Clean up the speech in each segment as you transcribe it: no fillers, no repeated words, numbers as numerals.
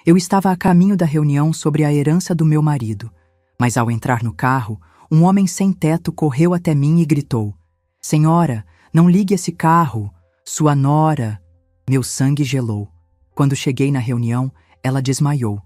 Eu estava a caminho da reunião sobre a herança do meu marido, mas ao entrar no carro, um homem sem teto correu até mim e gritou: "Senhora, não ligue esse carro, sua nora." Meu sangue gelou. Quando cheguei na reunião, ela desmaiou.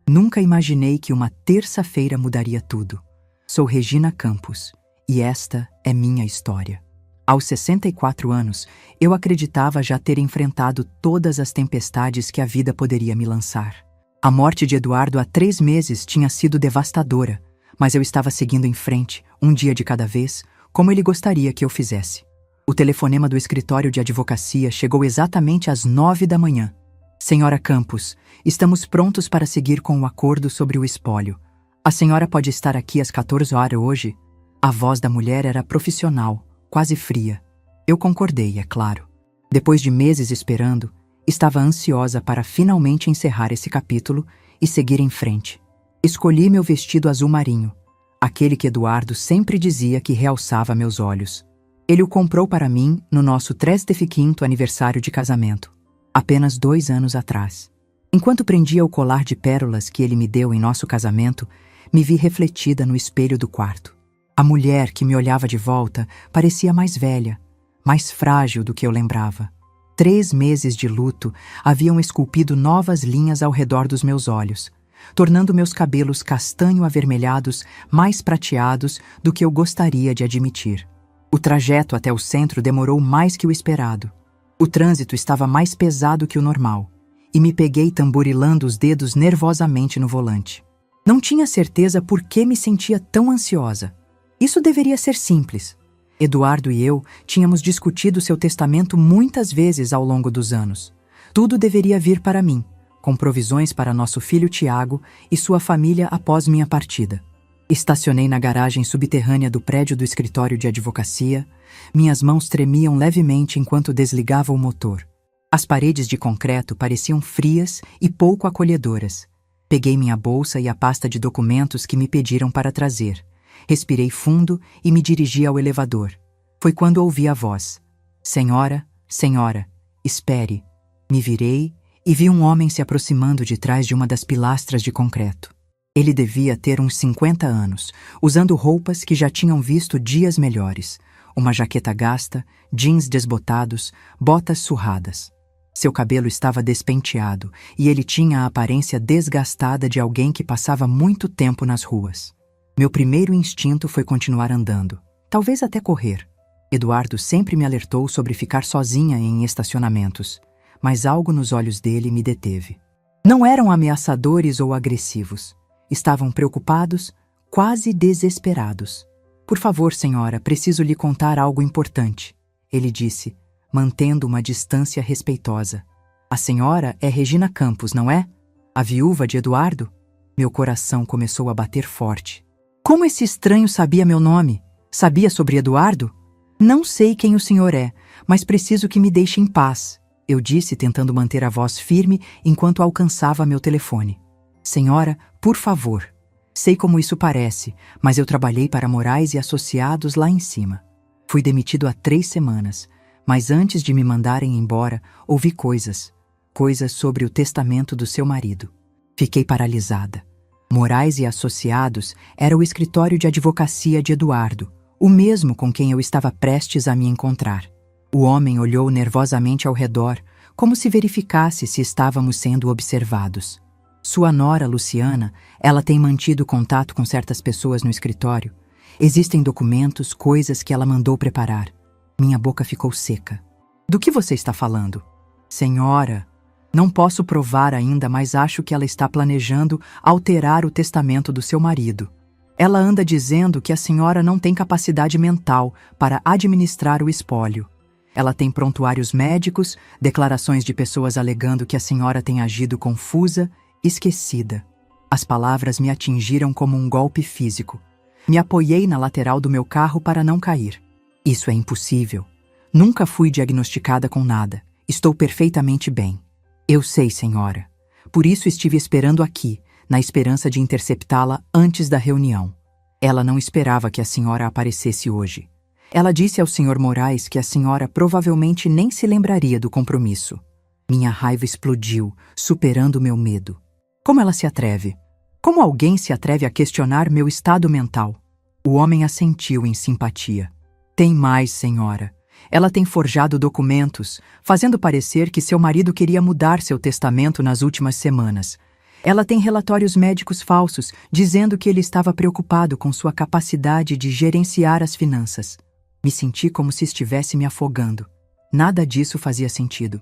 Nunca imaginei que uma terça-feira mudaria tudo. Sou Regina Campos, e esta é minha história. Aos 64 anos, eu acreditava já ter enfrentado todas as tempestades que a vida poderia me lançar. A morte de Eduardo há 3 meses tinha sido devastadora, mas eu estava seguindo em frente, um dia de cada vez, como ele gostaria que eu fizesse. O telefonema do escritório de advocacia chegou exatamente às 9 da manhã. "Senhora Campos, estamos prontos para seguir com o acordo sobre o espólio. A senhora pode estar aqui às 14 horas hoje?" A voz da mulher era profissional, quase fria. Eu concordei, é claro. Depois de meses esperando, estava ansiosa para finalmente encerrar esse capítulo e seguir em frente. Escolhi meu vestido azul marinho, aquele que Eduardo sempre dizia que realçava meus olhos. Ele o comprou para mim no nosso 35º aniversário de casamento, apenas 2 anos atrás. Enquanto prendia o colar de pérolas que ele me deu em nosso casamento, me vi refletida no espelho do quarto. A mulher que me olhava de volta parecia mais velha, mais frágil do que eu lembrava. 3 meses de luto haviam esculpido novas linhas ao redor dos meus olhos, tornando meus cabelos castanho-avermelhados mais prateados do que eu gostaria de admitir. O trajeto até o centro demorou mais que o esperado. O trânsito estava mais pesado que o normal, e me peguei tamborilando os dedos nervosamente no volante. Não tinha certeza por que me sentia tão ansiosa. Isso deveria ser simples. Eduardo e eu tínhamos discutido seu testamento muitas vezes ao longo dos anos. Tudo deveria vir para mim, com provisões para nosso filho Tiago e sua família após minha partida. Estacionei na garagem subterrânea do prédio do escritório de advocacia. Minhas mãos tremiam levemente enquanto desligava o motor. As paredes de concreto pareciam frias e pouco acolhedoras. Peguei minha bolsa e a pasta de documentos que me pediram para trazer. Respirei fundo e me dirigi ao elevador. Foi quando ouvi a voz: "Senhora, senhora, espere." Me virei e vi um homem se aproximando de trás de uma das pilastras de concreto. Ele devia ter uns 50 anos, usando roupas que já tinham visto dias melhores. Uma jaqueta gasta, jeans desbotados, botas surradas. Seu cabelo estava despenteado e ele tinha a aparência desgastada de alguém que passava muito tempo nas ruas. Meu primeiro instinto foi continuar andando, talvez até correr. Eduardo sempre me alertou sobre ficar sozinha em estacionamentos, mas algo nos olhos dele me deteve. Não eram ameaçadores ou agressivos. Estavam preocupados, quase desesperados. "Por favor, senhora, preciso lhe contar algo importante", ele disse, mantendo uma distância respeitosa. "A senhora é Regina Campos, não é? A viúva de Eduardo?" Meu coração começou a bater forte. Como esse estranho sabia meu nome? Sabia sobre Eduardo? "Não sei quem o senhor é, mas preciso que me deixe em paz", eu disse, tentando manter a voz firme enquanto alcançava meu telefone. "Senhora, por favor. Sei como isso parece, mas eu trabalhei para Moraes e Associados lá em cima. Fui demitido há 3 semanas, mas antes de me mandarem embora, ouvi coisas sobre o testamento do seu marido. Fiquei paralisada. Moraes e Associados era o escritório de advocacia de Eduardo, o mesmo com quem eu estava prestes a me encontrar. O homem olhou nervosamente ao redor, como se verificasse se estávamos sendo observados. Sua nora, Luciana, ela tem mantido contato com certas pessoas no escritório. Existem documentos, coisas que ela mandou preparar. Minha boca ficou seca. "Do que você está falando?" "Senhora, não posso provar ainda, mas acho que ela está planejando alterar o testamento do seu marido. Ela anda dizendo que a senhora não tem capacidade mental para administrar o espólio. Ela tem prontuários médicos, declarações de pessoas alegando que a senhora tem agido confusa, esquecida." As palavras me atingiram como um golpe físico. Me apoiei na lateral do meu carro para não cair. "Isso é impossível. Nunca fui diagnosticada com nada. Estou perfeitamente bem." "Eu sei, senhora. Por isso estive esperando aqui, na esperança de interceptá-la antes da reunião. Ela não esperava que a senhora aparecesse hoje. Ela disse ao senhor Moraes que a senhora provavelmente nem se lembraria do compromisso." Minha raiva explodiu, superando meu medo. Como ela se atreve? Como alguém se atreve a questionar meu estado mental? O homem assentiu em simpatia. Tem mais, senhora. Ela tem forjado documentos, fazendo parecer que seu marido queria mudar seu testamento nas últimas semanas. Ela tem relatórios médicos falsos, dizendo que ele estava preocupado com sua capacidade de gerenciar as finanças. Me senti como se estivesse me afogando. Nada disso fazia sentido.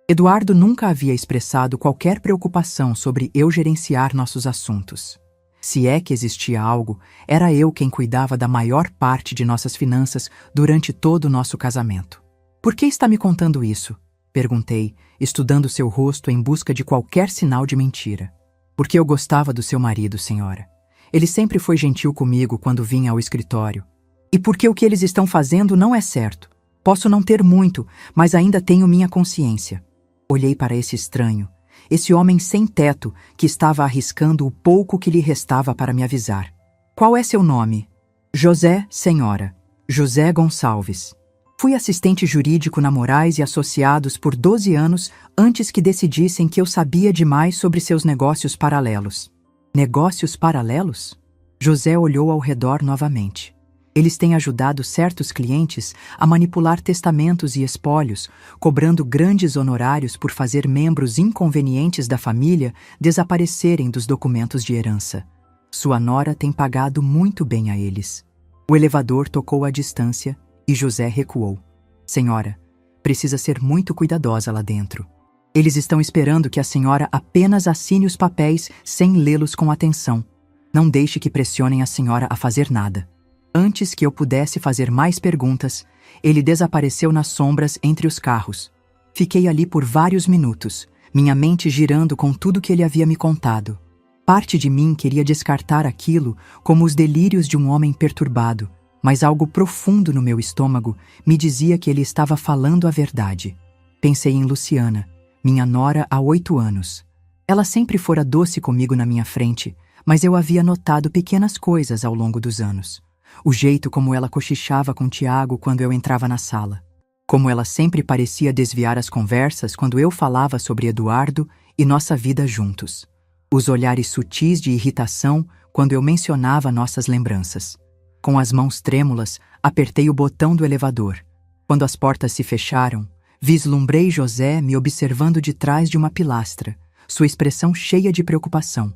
Eduardo nunca havia expressado qualquer preocupação sobre eu gerenciar nossos assuntos. Se é que existia algo, era eu quem cuidava da maior parte de nossas finanças durante todo o nosso casamento. Por que está me contando isso? Perguntei, estudando seu rosto em busca de qualquer sinal de mentira. Porque eu gostava do seu marido, senhora. Ele sempre foi gentil comigo quando vinha ao escritório. E porque o que eles estão fazendo não é certo. Posso não ter muito, mas ainda tenho minha consciência. Olhei para esse estranho, esse homem sem teto que estava arriscando o pouco que lhe restava para me avisar. Qual é seu nome? José, senhora. José Gonçalves. Fui assistente jurídico na Moraes e Associados por 12 anos antes que decidissem que eu sabia demais sobre seus negócios paralelos. Negócios paralelos? José olhou ao redor novamente. Eles têm ajudado certos clientes a manipular testamentos e espólios, cobrando grandes honorários por fazer membros inconvenientes da família desaparecerem dos documentos de herança. Sua nora tem pagado muito bem a eles. O elevador tocou à distância e José recuou. Senhora, precisa ser muito cuidadosa lá dentro. Eles estão esperando que a senhora apenas assine os papéis sem lê-los com atenção. Não deixe que pressionem a senhora a fazer nada. Antes que eu pudesse fazer mais perguntas, ele desapareceu nas sombras entre os carros. Fiquei ali por vários minutos, minha mente girando com tudo que ele havia me contado. Parte de mim queria descartar aquilo como os delírios de um homem perturbado, mas algo profundo no meu estômago me dizia que ele estava falando a verdade. Pensei em Luciana, minha nora há 8 anos. Ela sempre fora doce comigo na minha frente, mas eu havia notado pequenas coisas ao longo dos anos. O jeito como ela cochichava com Tiago quando eu entrava na sala. Como ela sempre parecia desviar as conversas quando eu falava sobre Eduardo e nossa vida juntos. Os olhares sutis de irritação quando eu mencionava nossas lembranças. Com as mãos trêmulas, apertei o botão do elevador. Quando as portas se fecharam, vislumbrei José me observando de trás de uma pilastra, sua expressão cheia de preocupação.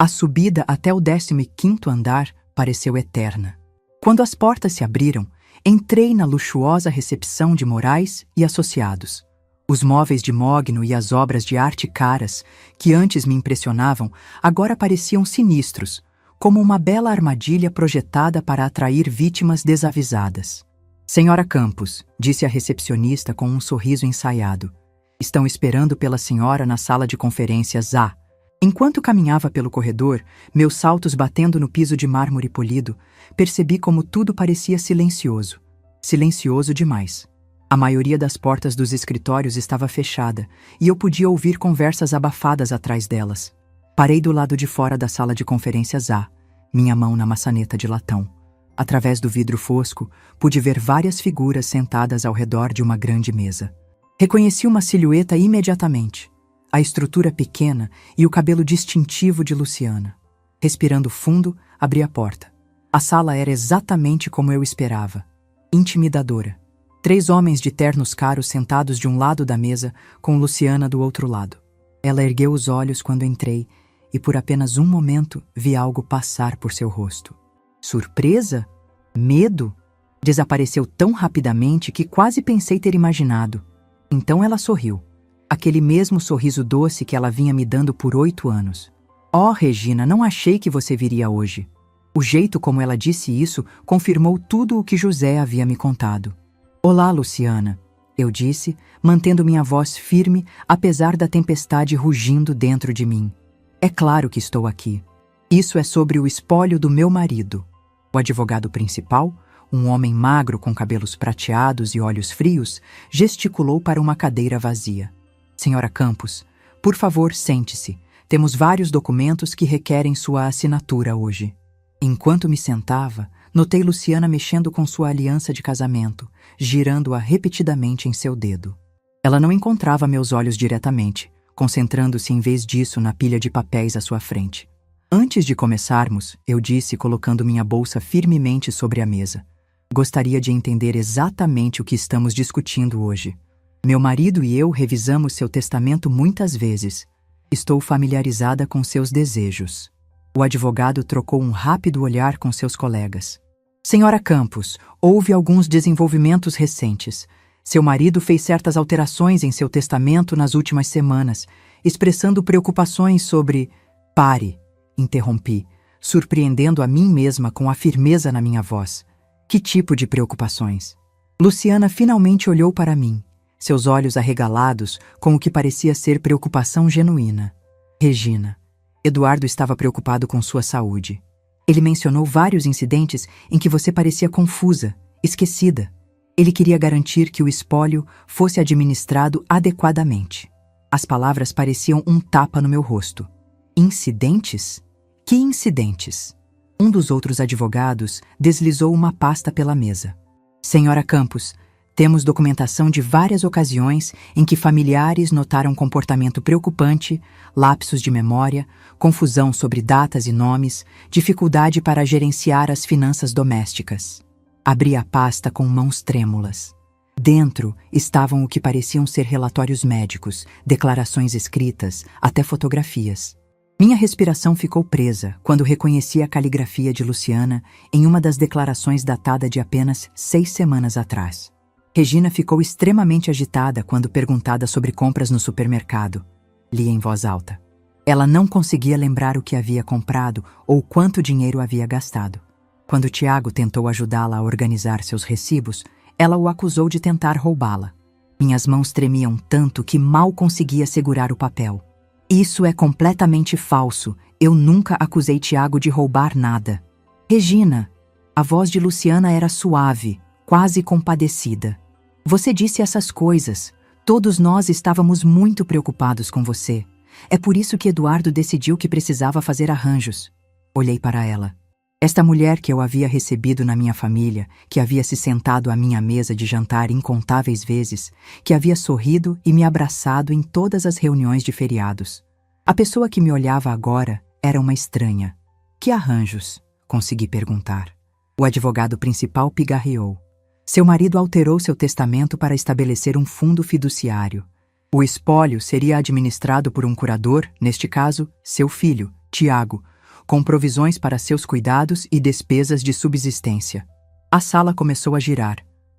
A subida até o 15º andar pareceu eterna. Quando as portas se abriram, entrei na luxuosa recepção de Moraes e Associados. Os móveis de mogno e as obras de arte caras, que antes me impressionavam, agora pareciam sinistros, como uma bela armadilha projetada para atrair vítimas desavisadas. Senhora Campos, disse a recepcionista com um sorriso ensaiado. Estão esperando pela senhora na sala de conferências A. Enquanto caminhava pelo corredor, meus saltos batendo no piso de mármore polido, percebi como tudo parecia silencioso. Silencioso demais. A maioria das portas dos escritórios estava fechada e eu podia ouvir conversas abafadas atrás delas. Parei do lado de fora da sala de conferências A, minha mão na maçaneta de latão. Através do vidro fosco, pude ver várias figuras sentadas ao redor de uma grande mesa. Reconheci uma silhueta imediatamente. A estrutura pequena e o cabelo distintivo de Luciana. Respirando fundo, abri a porta. A sala era exatamente como eu esperava. Intimidadora. 3 homens de ternos caros sentados de um lado da mesa, com Luciana do outro lado. Ela ergueu os olhos quando entrei e por apenas um momento vi algo passar por seu rosto. Surpresa? Medo? Desapareceu tão rapidamente que quase pensei ter imaginado. Então ela sorriu. Aquele mesmo sorriso doce que ela vinha me dando por 8 anos. Oh, Regina, não achei que você viria hoje. O jeito como ela disse isso confirmou tudo o que José havia me contado. Olá, Luciana, eu disse, mantendo minha voz firme apesar da tempestade rugindo dentro de mim. É claro que estou aqui. Isso é sobre o espólio do meu marido. O advogado principal, um homem magro com cabelos prateados e olhos frios, gesticulou para uma cadeira vazia. Senhora Campos, por favor, sente-se. Temos vários documentos que requerem sua assinatura hoje. Enquanto me sentava, notei Luciana mexendo com sua aliança de casamento, girando-a repetidamente em seu dedo. Ela não encontrava meus olhos diretamente, concentrando-se em vez disso na pilha de papéis à sua frente. Antes de começarmos, eu disse, colocando minha bolsa firmemente sobre a mesa. Gostaria de entender exatamente o que estamos discutindo hoje. Meu marido e eu revisamos seu testamento muitas vezes. Estou familiarizada com seus desejos. O advogado trocou um rápido olhar com seus colegas. Senhora Campos, houve alguns desenvolvimentos recentes. Seu marido fez certas alterações em seu testamento nas últimas semanas, expressando preocupações sobre... Pare, interrompi, surpreendendo a mim mesma com a firmeza na minha voz. Que tipo de preocupações? Luciana finalmente olhou para mim, seus olhos arregalados com o que parecia ser preocupação genuína. Regina, Eduardo estava preocupado com sua saúde. Ele mencionou vários incidentes em que você parecia confusa, esquecida. Ele queria garantir que o espólio fosse administrado adequadamente. As palavras pareciam um tapa no meu rosto. Incidentes? Que incidentes? Um dos outros advogados deslizou uma pasta pela mesa. Senhora Campos, temos documentação de várias ocasiões em que familiares notaram comportamento preocupante, lapsos de memória, confusão sobre datas e nomes, dificuldade para gerenciar as finanças domésticas. Abri a pasta com mãos trêmulas. Dentro estavam o que pareciam ser relatórios médicos, declarações escritas, até fotografias. Minha respiração ficou presa quando reconheci a caligrafia de Luciana em uma das declarações datada de apenas 6 semanas atrás. Regina ficou extremamente agitada quando perguntada sobre compras no supermercado. Li em voz alta. Ela não conseguia lembrar o que havia comprado ou quanto dinheiro havia gastado. Quando Tiago tentou ajudá-la a organizar seus recibos, ela o acusou de tentar roubá-la. Minhas mãos tremiam tanto que mal conseguia segurar o papel. Isso é completamente falso. Eu nunca acusei Tiago de roubar nada. Regina, a voz de Luciana era suave, quase compadecida. Você disse essas coisas. Todos nós estávamos muito preocupados com você. É por isso que Eduardo decidiu que precisava fazer arranjos. Olhei para ela. Esta mulher que eu havia recebido na minha família, que havia se sentado à minha mesa de jantar incontáveis vezes, que havia sorrido e me abraçado em todas as reuniões de feriados. A pessoa que me olhava agora era uma estranha. Que arranjos? Consegui perguntar. O advogado principal pigarreou. Seu marido alterou seu testamento para estabelecer um fundo fiduciário. O espólio seria administrado por um curador, neste caso, seu filho, Tiago, com provisões para seus cuidados e despesas de subsistência. A sala começou a girar.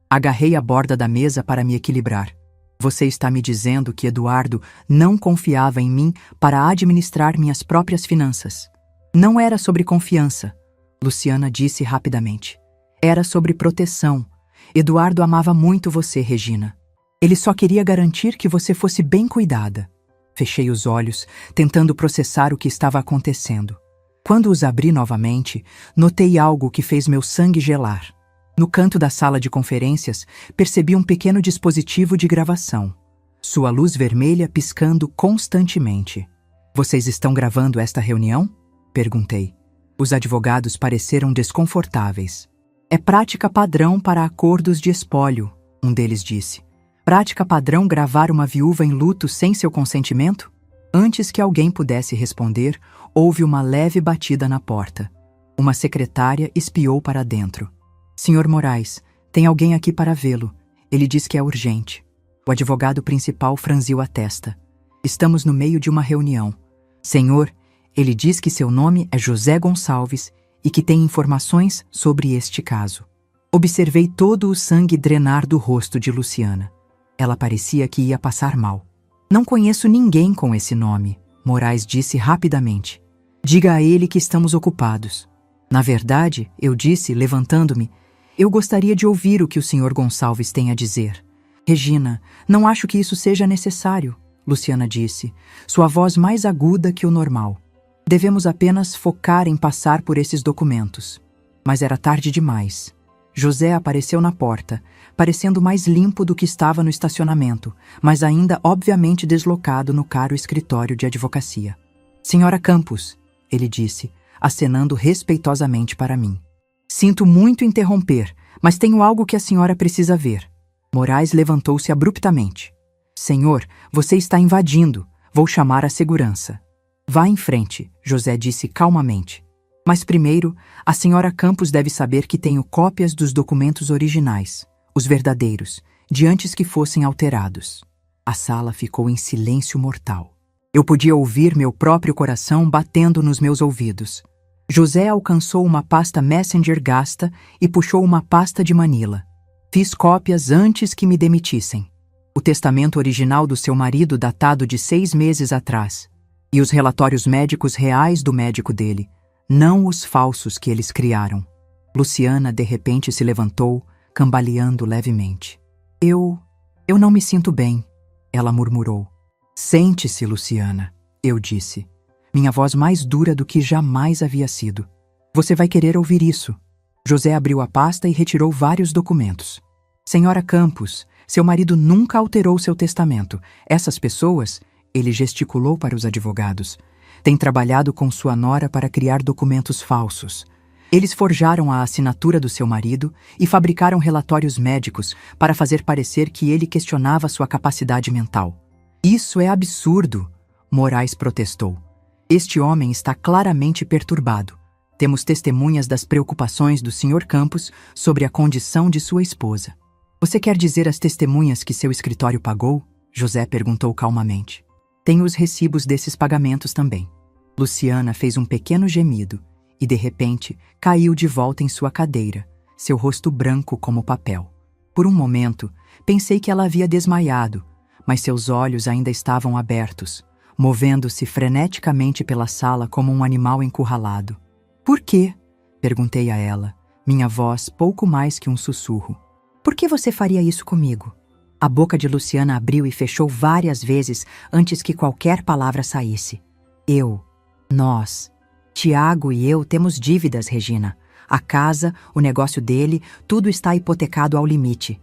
Agarrei a borda da mesa para me equilibrar. Você está me dizendo que Eduardo não confiava em mim para administrar minhas próprias finanças. Não era sobre confiança, Luciana disse rapidamente. Era sobre proteção. Eduardo amava muito você, Regina. Ele só queria garantir que você fosse bem cuidada. Fechei os olhos, tentando processar o que estava acontecendo. Quando os abri novamente, notei algo que fez meu sangue gelar. No canto da sala de conferências, percebi um pequeno dispositivo de gravação. Sua luz vermelha piscando constantemente. Vocês estão gravando esta reunião? Perguntei. Os advogados pareceram desconfortáveis. É prática padrão para acordos de espólio, um deles disse. Prática padrão gravar uma viúva em luto sem seu consentimento? Antes que alguém pudesse responder, houve uma leve batida na porta. Uma secretária espiou para dentro. Senhor Moraes, tem alguém aqui para vê-lo. Ele diz que é urgente. O advogado principal franziu a testa. Estamos no meio de uma reunião. Senhor, ele diz que seu nome é José Gonçalves e que tem informações sobre este caso. Observei todo o sangue drenar do rosto de Luciana. Ela parecia que ia passar mal. Não conheço ninguém com esse nome, Moraes disse rapidamente. Diga a ele que estamos ocupados. Na verdade, eu disse, levantando-me, eu gostaria de ouvir o que o Sr. Gonçalves tem a dizer. Regina, não acho que isso seja necessário, Luciana disse, sua voz mais aguda que o normal. Devemos apenas focar em passar por esses documentos. Mas era tarde demais. José apareceu na porta, parecendo mais limpo do que estava no estacionamento, mas ainda obviamente deslocado no caro escritório de advocacia. Senhora Campos, ele disse, acenando respeitosamente para mim. Sinto muito interromper, mas tenho algo que a senhora precisa ver. Moraes levantou-se abruptamente. Senhor, você está invadindo. Vou chamar a segurança. Vá em frente, José disse calmamente. Mas primeiro, a senhora Campos deve saber que tenho cópias dos documentos originais, os verdadeiros, de antes que fossem alterados. A sala ficou em silêncio mortal. Eu podia ouvir meu próprio coração batendo nos meus ouvidos. José alcançou uma pasta Messenger gasta e puxou uma pasta de Manila. Fiz cópias antes que me demitissem. O testamento original do seu marido datado de 6 meses atrás. E os relatórios médicos reais do médico dele, não os falsos que eles criaram. Luciana, de repente, se levantou, cambaleando levemente. Eu não me sinto bem, ela murmurou. Sente-se, Luciana, eu disse. Minha voz mais dura do que jamais havia sido. Você vai querer ouvir isso. José abriu a pasta e retirou vários documentos. Senhora Campos, seu marido nunca alterou seu testamento. Essas pessoas, ele gesticulou para os advogados, têm trabalhado com sua nora para criar documentos falsos. Eles forjaram a assinatura do seu marido e fabricaram relatórios médicos para fazer parecer que ele questionava sua capacidade mental. Isso é absurdo, Moraes protestou. Este homem está claramente perturbado. Temos testemunhas das preocupações do Sr. Campos sobre a condição de sua esposa. Você quer dizer as testemunhas que seu escritório pagou? José perguntou calmamente. Tenho os recibos desses pagamentos também. Luciana fez um pequeno gemido e, de repente, caiu de volta em sua cadeira, seu rosto branco como papel. Por um momento, pensei que ela havia desmaiado, mas seus olhos ainda estavam abertos, movendo-se freneticamente pela sala como um animal encurralado. Por quê? Perguntei a ela, minha voz pouco mais que um sussurro. Por que você faria isso comigo? A boca de Luciana abriu e fechou várias vezes antes que qualquer palavra saísse. Nós, Tiago e eu temos dívidas, Regina. A casa, o negócio dele, tudo está hipotecado ao limite.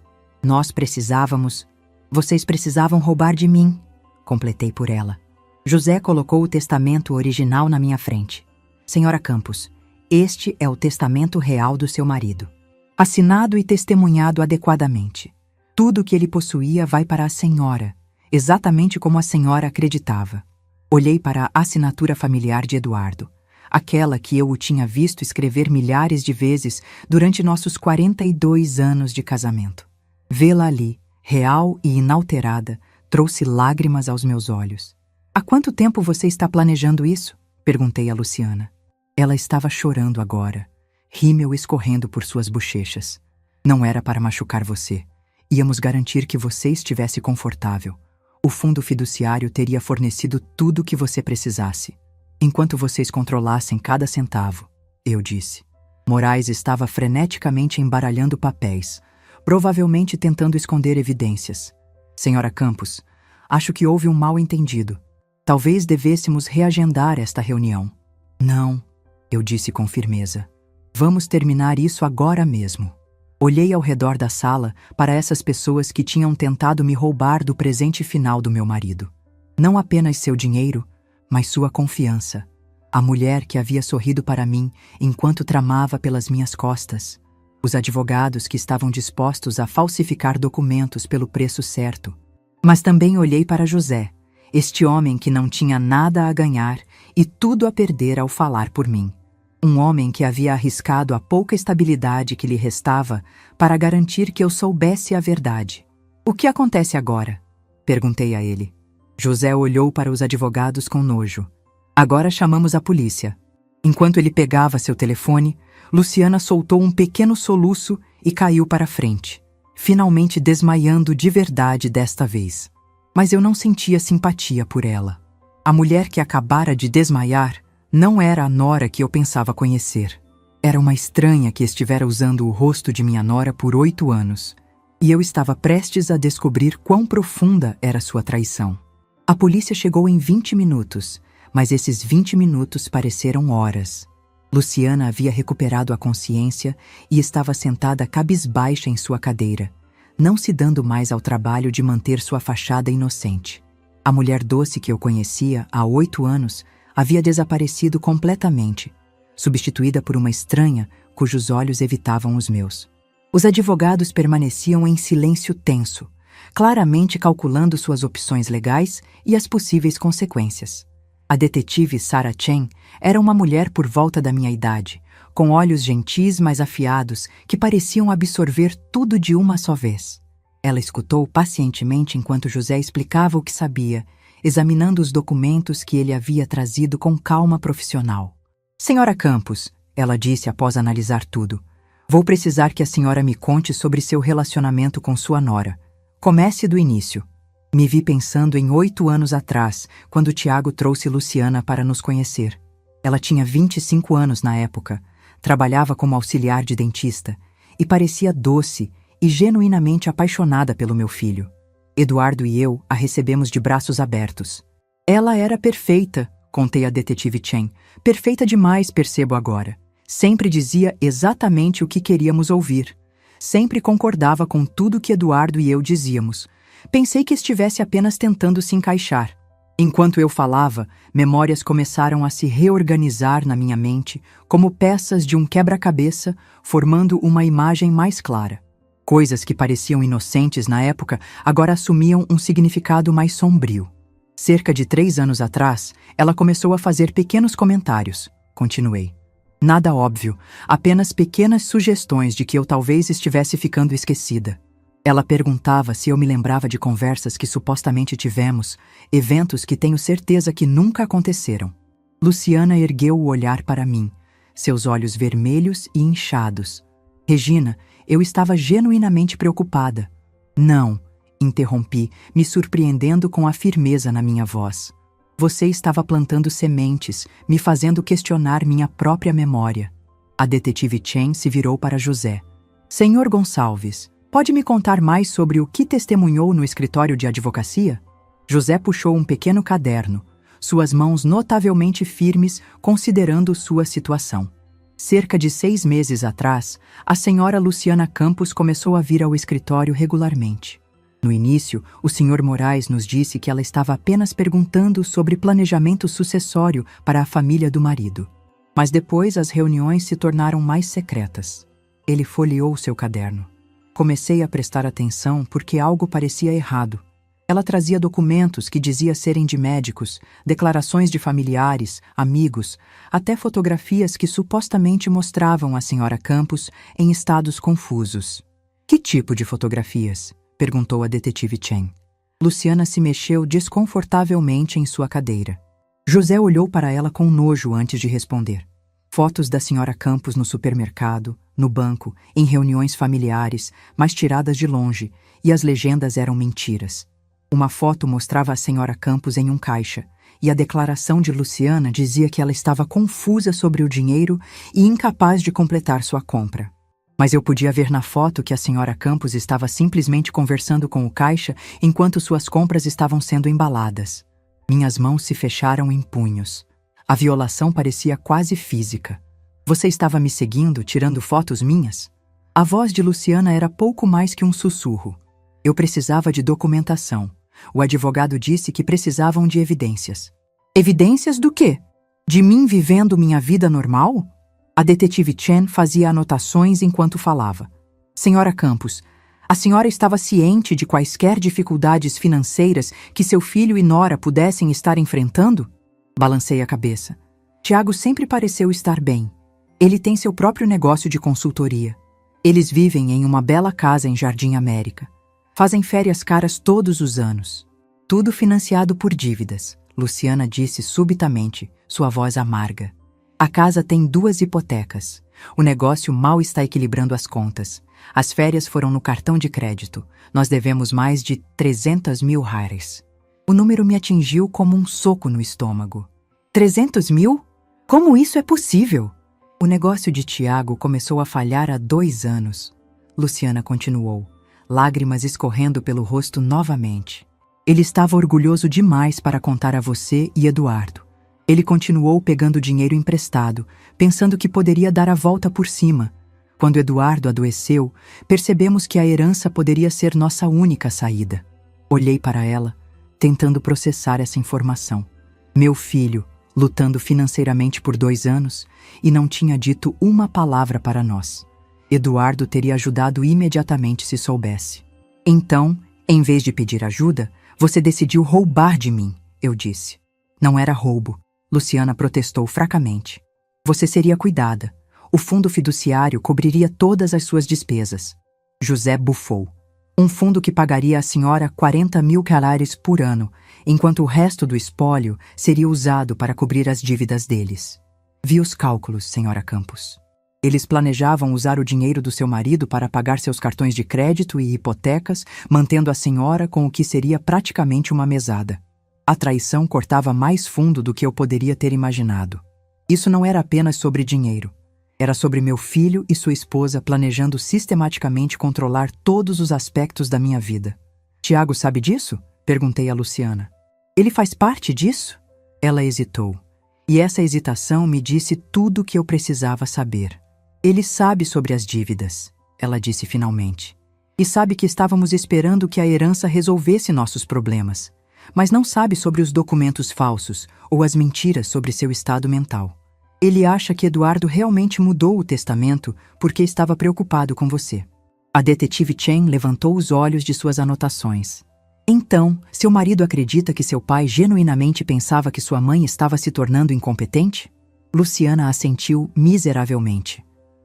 Vocês precisavam roubar de mim, completei por ela. José colocou o testamento original na minha frente. Senhora Campos, este é o testamento real do seu marido. Assinado e testemunhado adequadamente. Tudo o que ele possuía vai para a senhora, exatamente como a senhora acreditava. Olhei para a assinatura familiar de Eduardo, aquela que eu o tinha visto escrever milhares de vezes durante nossos 42 anos de casamento. Vê-la ali, real e inalterada, trouxe lágrimas aos meus olhos. Há quanto tempo você está planejando isso? Perguntei a Luciana. Ela estava chorando agora, rímel escorrendo por suas bochechas. Não era para machucar você. Íamos garantir que você estivesse confortável. O fundo fiduciário teria fornecido tudo o que você precisasse. Enquanto vocês controlassem cada centavo, eu disse. Moraes estava freneticamente embaralhando papéis, provavelmente tentando esconder evidências. Senhora Campos, acho que houve um mal-entendido. Talvez devêssemos reagendar esta reunião. Não, eu disse com firmeza. Vamos terminar isso agora mesmo. Olhei ao redor da sala para essas pessoas que tinham tentado me roubar do presente final do meu marido. Não apenas seu dinheiro, mas sua confiança. A mulher que havia sorrido para mim enquanto tramava pelas minhas costas. Os advogados que estavam dispostos a falsificar documentos pelo preço certo. Mas também olhei para José, este homem que não tinha nada a ganhar e tudo a perder ao falar por mim. Um homem que havia arriscado a pouca estabilidade que lhe restava para garantir que eu soubesse a verdade. O que acontece agora? Perguntei a ele. José olhou para os advogados com nojo. Agora chamamos a polícia. Enquanto ele pegava seu telefone, Luciana soltou um pequeno soluço e caiu para frente, finalmente desmaiando de verdade desta vez. Mas eu não sentia simpatia por ela. A mulher que acabara de desmaiar não era a nora que eu pensava conhecer. Era uma estranha que estivera usando o rosto de minha nora por 8 anos, e eu estava prestes a descobrir quão profunda era sua traição. A polícia chegou em 20 minutos, mas esses 20 minutos pareceram horas. Luciana havia recuperado a consciência e estava sentada cabisbaixa em sua cadeira, não se dando mais ao trabalho de manter sua fachada inocente. A mulher doce que eu conhecia há 8 anos havia desaparecido completamente, substituída por uma estranha cujos olhos evitavam os meus. Os advogados permaneciam em silêncio tenso, claramente calculando suas opções legais e as possíveis consequências. A detetive Sarah Chen era uma mulher por volta da minha idade, com olhos gentis mas afiados que pareciam absorver tudo de uma só vez. Ela escutou pacientemente enquanto José explicava o que sabia, examinando os documentos que ele havia trazido com calma profissional. Senhora Campos, ela disse após analisar tudo, vou precisar que a senhora me conte sobre seu relacionamento com sua nora. Comece do início. Me vi pensando em 8 anos atrás, quando Tiago trouxe Luciana para nos conhecer. Ela tinha 25 anos na época, trabalhava como auxiliar de dentista e parecia doce e genuinamente apaixonada pelo meu filho. Eduardo e eu a recebemos de braços abertos. Ela era perfeita, contei a detetive Chen. Perfeita demais, percebo agora. Sempre dizia exatamente o que queríamos ouvir. Sempre concordava com tudo que Eduardo e eu dizíamos. Pensei que estivesse apenas tentando se encaixar. Enquanto eu falava, memórias começaram a se reorganizar na minha mente como peças de um quebra-cabeça, formando uma imagem mais clara. Coisas que pareciam inocentes na época agora assumiam um significado mais sombrio. Cerca de 3 anos atrás, ela começou a fazer pequenos comentários. Continuei. Nada óbvio, apenas pequenas sugestões de que eu talvez estivesse ficando esquecida. Ela perguntava se eu me lembrava de conversas que supostamente tivemos, eventos que tenho certeza que nunca aconteceram. Luciana ergueu o olhar para mim, seus olhos vermelhos e inchados. Regina, eu estava genuinamente preocupada. Não, interrompi, me surpreendendo com a firmeza na minha voz. Você estava plantando sementes, me fazendo questionar minha própria memória. A detetive Chen se virou para José. Senhor Gonçalves, pode me contar mais sobre o que testemunhou no escritório de advocacia? José puxou um pequeno caderno, suas mãos notavelmente firmes considerando sua situação. Cerca de 6 meses atrás, a senhora Luciana Campos começou a vir ao escritório regularmente. No início, o Sr. Moraes nos disse que ela estava apenas perguntando sobre planejamento sucessório para a família do marido. Mas depois as reuniões se tornaram mais secretas. Ele folheou seu caderno. Comecei a prestar atenção porque algo parecia errado. Ela trazia documentos que dizia serem de médicos, declarações de familiares, amigos, até fotografias que supostamente mostravam a senhora Campos em estados confusos. Que tipo de fotografias? Perguntou a detetive Chen. Luciana se mexeu desconfortavelmente em sua cadeira. José olhou para ela com nojo antes de responder. Fotos da senhora Campos no supermercado, no banco, em reuniões familiares, mas tiradas de longe, e as legendas eram mentiras. Uma foto mostrava a senhora Campos em um caixa, e a declaração de Luciana dizia que ela estava confusa sobre o dinheiro e incapaz de completar sua compra. Mas eu podia ver na foto que a senhora Campos estava simplesmente conversando com o caixa enquanto suas compras estavam sendo embaladas. Minhas mãos se fecharam em punhos. A violação parecia quase física. Você estava me seguindo, tirando fotos minhas? A voz de Luciana era pouco mais que um sussurro. Eu precisava de documentação. O advogado disse que precisavam de evidências. Evidências do quê? De mim vivendo minha vida normal? A detetive Chen fazia anotações enquanto falava. Senhora Campos, a senhora estava ciente de quaisquer dificuldades financeiras que seu filho e nora pudessem estar enfrentando? Balancei a cabeça. Tiago sempre pareceu estar bem. Ele tem seu próprio negócio de consultoria. Eles vivem em uma bela casa em Jardim América. Fazem férias caras todos os anos. Tudo financiado por dívidas, Luciana disse subitamente, sua voz amarga. A casa tem 2 hipotecas. O negócio mal está equilibrando as contas. As férias foram no cartão de crédito. Nós devemos mais de 300 mil reais. O número me atingiu como um soco no estômago. 300 mil? Como isso é possível? O negócio de Tiago começou a falhar há 2 anos. Luciana continuou, lágrimas escorrendo pelo rosto novamente. Ele estava orgulhoso demais para contar a você e Eduardo. Ele continuou pegando dinheiro emprestado, pensando que poderia dar a volta por cima. Quando Eduardo adoeceu, percebemos que a herança poderia ser nossa única saída. Olhei para ela, tentando processar essa informação. Meu filho, lutando financeiramente por 2 anos, e não tinha dito uma palavra para nós. Eduardo teria ajudado imediatamente se soubesse. Então, Em vez de pedir ajuda, você decidiu roubar de mim, eu disse. Não era roubo, Luciana protestou fracamente. Você seria cuidada. O fundo fiduciário cobriria todas as suas despesas. José bufou. Um fundo que pagaria à senhora 40.000 calares por ano, enquanto o resto do espólio seria usado para cobrir as dívidas deles. Vi os cálculos, senhora Campos. Eles planejavam usar o dinheiro do seu marido para pagar seus cartões de crédito e hipotecas, mantendo a senhora com o que seria praticamente uma mesada. A traição cortava mais fundo do que eu poderia ter imaginado. Isso não era apenas sobre dinheiro. Era sobre meu filho e sua esposa planejando sistematicamente controlar todos os aspectos da minha vida. Tiago sabe disso? Perguntei a Luciana. Ele faz parte disso? Ela hesitou. E essa hesitação me disse tudo o que eu precisava saber. Ele sabe sobre as dívidas, ela disse finalmente. E sabe que estávamos esperando que a herança resolvesse nossos problemas. Mas não sabe sobre os documentos falsos ou as mentiras sobre seu estado mental. Ele acha que Eduardo realmente mudou o testamento porque estava preocupado com você. A detetive Chen levantou os olhos de suas anotações. Então, seu marido acredita que seu pai genuinamente pensava que sua mãe estava se tornando incompetente? Luciana assentiu miseravelmente.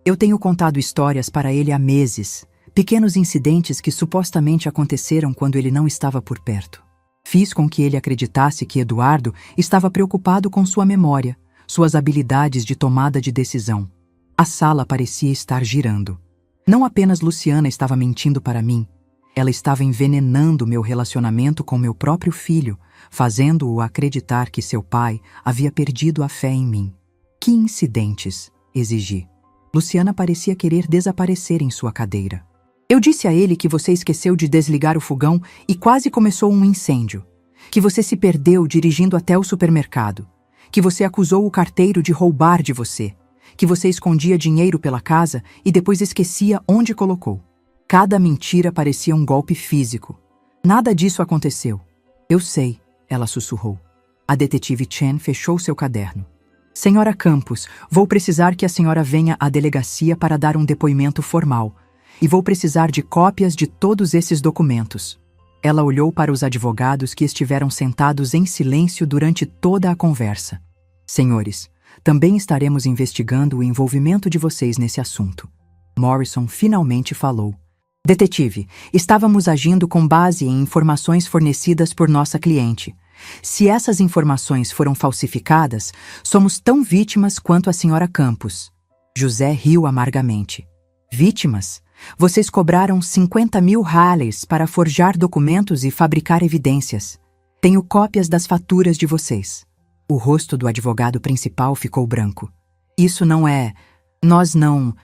Eu tenho contado histórias para ele há meses, pequenos incidentes que supostamente aconteceram quando ele não estava por perto. Fiz com que ele acreditasse que Eduardo estava preocupado com sua memória, suas habilidades de tomada de decisão. A sala parecia estar girando. Não apenas Luciana estava mentindo para mim, ela estava envenenando meu relacionamento com meu próprio filho, fazendo-o acreditar que seu pai havia perdido a fé em mim. Que incidentes? Exigi. Luciana parecia querer desaparecer em sua cadeira. Eu disse a ele que você esqueceu de desligar o fogão e quase começou um incêndio. Que você se perdeu dirigindo até o supermercado. Que você acusou o carteiro de roubar de você. Que você escondia dinheiro pela casa e depois esquecia onde colocou. Cada mentira parecia um golpe físico. Nada disso aconteceu. Eu sei, ela sussurrou. A detetive Chen fechou seu caderno. Senhora Campos, vou precisar que a senhora venha à delegacia para dar um depoimento formal. E vou precisar de cópias de todos esses documentos. Ela olhou para os advogados que estiveram sentados em silêncio durante toda a conversa. Senhores, também estaremos investigando o envolvimento de vocês nesse assunto. Morrison finalmente falou. Detetive, estávamos agindo com base em informações fornecidas por nossa cliente. Se essas informações foram falsificadas, somos tão vítimas quanto a senhora Campos. José riu amargamente. Vítimas? Vocês cobraram 50.000 Halleys para forjar documentos e fabricar evidências. Tenho cópias das faturas de vocês. O rosto do advogado principal ficou branco. Isso não é... Nós não...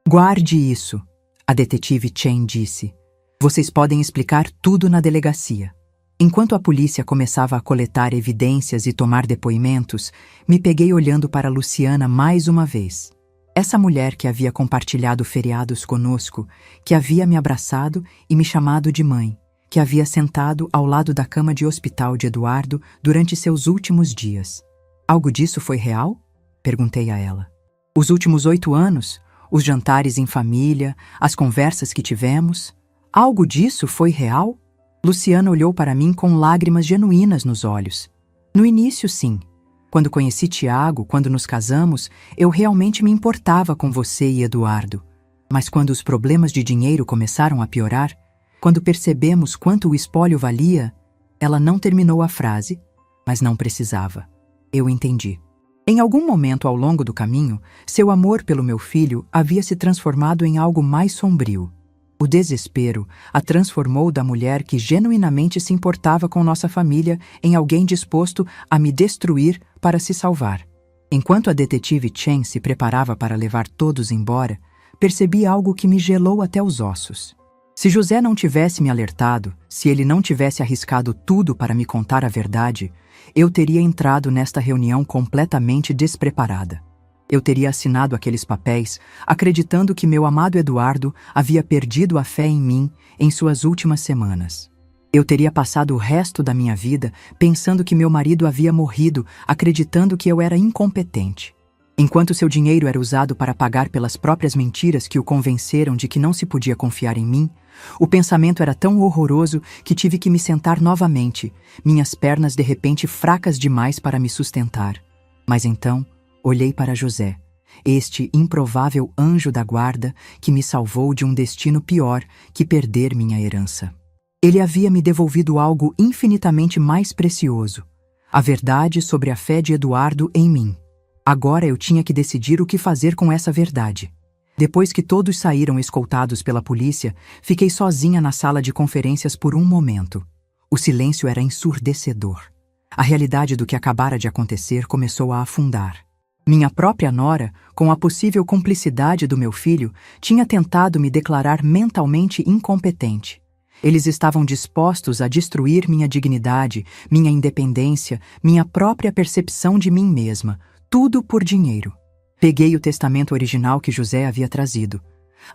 Guarde isso, a detetive Chen disse. Vocês podem explicar tudo na delegacia. Enquanto a polícia começava a coletar evidências e tomar depoimentos, me peguei olhando para Luciana mais uma vez. Essa mulher que havia compartilhado feriados conosco, que havia me abraçado e me chamado de mãe, que havia sentado ao lado da cama de hospital de Eduardo durante seus últimos dias. Algo disso foi real? Perguntei a ela. Os últimos 8 anos, os jantares em família, as conversas que tivemos, algo disso foi real? Luciana olhou para mim com lágrimas genuínas nos olhos. No início, sim. Quando conheci Tiago, quando nos casamos, eu realmente me importava com você e Eduardo. Mas quando os problemas de dinheiro começaram a piorar, quando percebemos quanto o espólio valia, ela não terminou a frase, mas não precisava. Eu entendi. Em algum momento ao longo do caminho, seu amor pelo meu filho havia se transformado em algo mais sombrio. O desespero a transformou da mulher que genuinamente se importava com nossa família em alguém disposto a me destruir para se salvar. Enquanto a detetive Chen se preparava para levar todos embora, percebi algo que me gelou até os ossos. Se José não tivesse me alertado, se ele não tivesse arriscado tudo para me contar a verdade, eu teria entrado nesta reunião completamente despreparada. Eu teria assinado aqueles papéis, acreditando que meu amado Eduardo havia perdido a fé em mim em suas últimas semanas. Eu teria passado o resto da minha vida pensando que meu marido havia morrido, acreditando que eu era incompetente. Enquanto seu dinheiro era usado para pagar pelas próprias mentiras que o convenceram de que não se podia confiar em mim, o pensamento era tão horroroso que tive que me sentar novamente, minhas pernas de repente fracas demais para me sustentar. Mas então, olhei para José, este improvável anjo da guarda que me salvou de um destino pior que perder minha herança. Ele havia me devolvido algo infinitamente mais precioso, a verdade sobre a fé de Eduardo em mim. Agora eu tinha que decidir o que fazer com essa verdade. Depois que todos saíram escoltados pela polícia, fiquei sozinha na sala de conferências por um momento. O silêncio era ensurdecedor. A realidade do que acabara de acontecer começou a afundar. Minha própria nora, com a possível cumplicidade do meu filho, tinha tentado me declarar mentalmente incompetente. Eles estavam dispostos a destruir minha dignidade, minha independência, minha própria percepção de mim mesma, tudo por dinheiro. Peguei o testamento original que José havia trazido.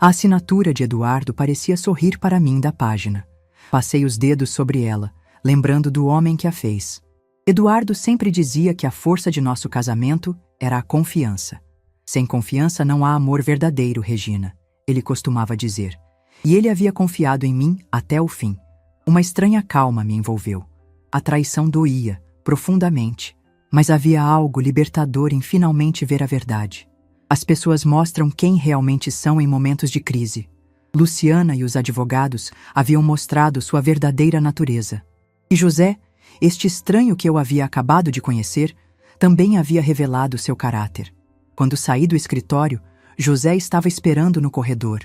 A assinatura de Eduardo parecia sorrir para mim da página. Passei os dedos sobre ela, lembrando do homem que a fez. Eduardo sempre dizia que a força de nosso casamento era a confiança. Sem confiança não há amor verdadeiro, Regina, ele costumava dizer. E ele havia confiado em mim até o fim. Uma estranha calma me envolveu. A traição doía, profundamente. Mas havia algo libertador em finalmente ver a verdade. As pessoas mostram quem realmente são em momentos de crise. Luciana e os advogados haviam mostrado sua verdadeira natureza. E José, este estranho que eu havia acabado de conhecer, também havia revelado seu caráter. Quando saí do escritório, José estava esperando no corredor.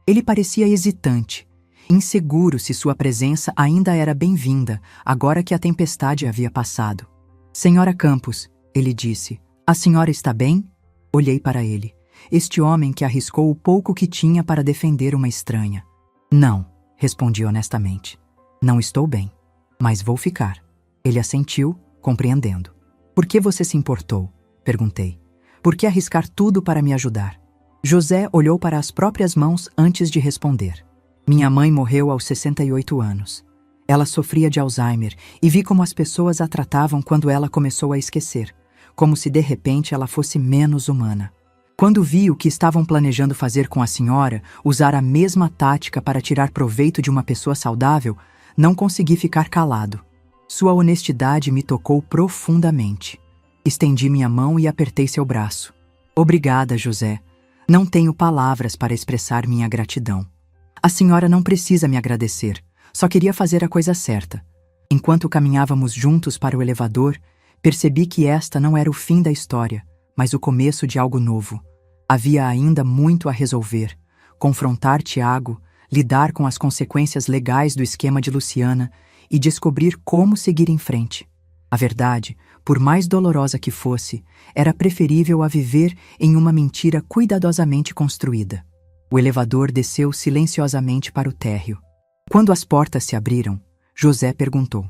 Ele parecia hesitante, inseguro se sua presença ainda era bem-vinda, agora que a tempestade havia passado. Senhora Campos, ele disse, a senhora está bem? Olhei para ele, este homem que arriscou o pouco que tinha para defender uma estranha. Não, respondi honestamente. Não estou bem, mas vou ficar. Ele assentiu, compreendendo. Por que você se importou? Perguntei. Por que arriscar tudo para me ajudar? José olhou para as próprias mãos antes de responder. Minha mãe morreu aos 68 anos. Ela sofria de Alzheimer e vi como as pessoas a tratavam quando ela começou a esquecer, como se de repente ela fosse menos humana. Quando vi o que estavam planejando fazer com a senhora, usar a mesma tática para tirar proveito de uma pessoa saudável, não consegui ficar calado. Sua honestidade me tocou profundamente. Estendi minha mão e apertei seu braço. Obrigada, José. Não tenho palavras para expressar minha gratidão. A senhora não precisa me agradecer. Só queria fazer a coisa certa. Enquanto caminhávamos juntos para o elevador, percebi que esta não era o fim da história, mas o começo de algo novo. Havia ainda muito a resolver. Confrontar Tiago, lidar com as consequências legais do esquema de Luciana e descobrir como seguir em frente. A verdade, por mais dolorosa que fosse, era preferível a viver em uma mentira cuidadosamente construída. O elevador desceu silenciosamente para o térreo. Quando as portas se abriram, José perguntou: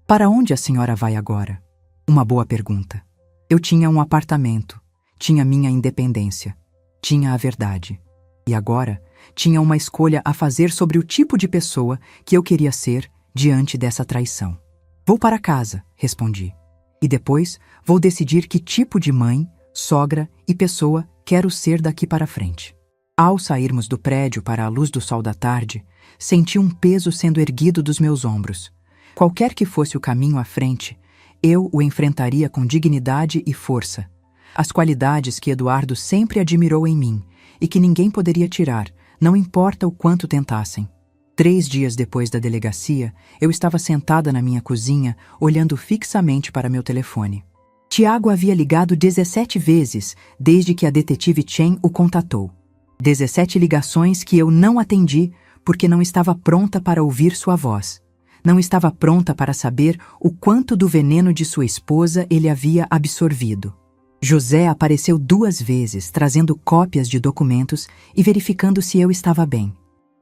para onde a senhora vai agora? Uma boa pergunta. Eu tinha um apartamento, tinha minha independência, tinha a verdade. E agora, tinha uma escolha a fazer sobre o tipo de pessoa que eu queria ser diante dessa traição. Vou para casa, respondi. E depois vou decidir que tipo de mãe, sogra e pessoa quero ser daqui para frente. Ao sairmos do prédio para a luz do sol da tarde, senti um peso sendo erguido dos meus ombros. Qualquer que fosse o caminho à frente, eu o enfrentaria com dignidade e força. As qualidades que Eduardo sempre admirou em mim e que ninguém poderia tirar, não importa o quanto tentassem. 3 dias depois da delegacia, eu estava sentada na minha cozinha, olhando fixamente para meu telefone. Tiago havia ligado 17 vezes desde que a detetive Chen o contatou. 17 ligações que eu não atendi porque não estava pronta para ouvir sua voz. Não estava pronta para saber o quanto do veneno de sua esposa ele havia absorvido. José apareceu 2 vezes, trazendo cópias de documentos e verificando se eu estava bem.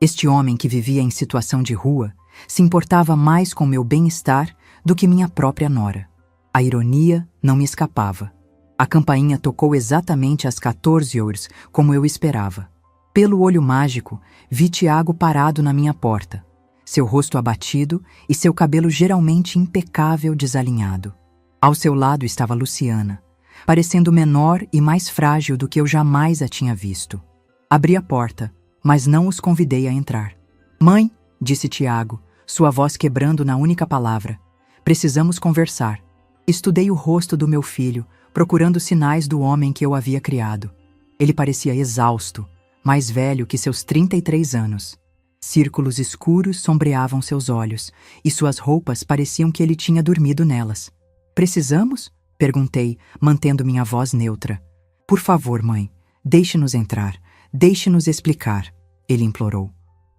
Este homem que vivia em situação de rua se importava mais com meu bem-estar do que minha própria nora. A ironia não me escapava. A campainha tocou exatamente às 14 horas, como eu esperava. Pelo olho mágico, vi Tiago parado na minha porta, seu rosto abatido e seu cabelo geralmente impecável desalinhado. Ao seu lado estava Luciana, parecendo menor e mais frágil do que eu jamais a tinha visto. Abri a porta, mas não os convidei a entrar. Mãe, disse Tiago, sua voz quebrando na única palavra. Precisamos conversar. Estudei o rosto do meu filho, procurando sinais do homem que eu havia criado. Ele parecia exausto, mais velho que seus 33 anos. Círculos escuros sombreavam seus olhos, e suas roupas pareciam que ele tinha dormido nelas. Precisamos? Perguntei, mantendo minha voz neutra. Por favor, mãe, deixe-nos entrar. Deixe-nos explicar, ele implorou.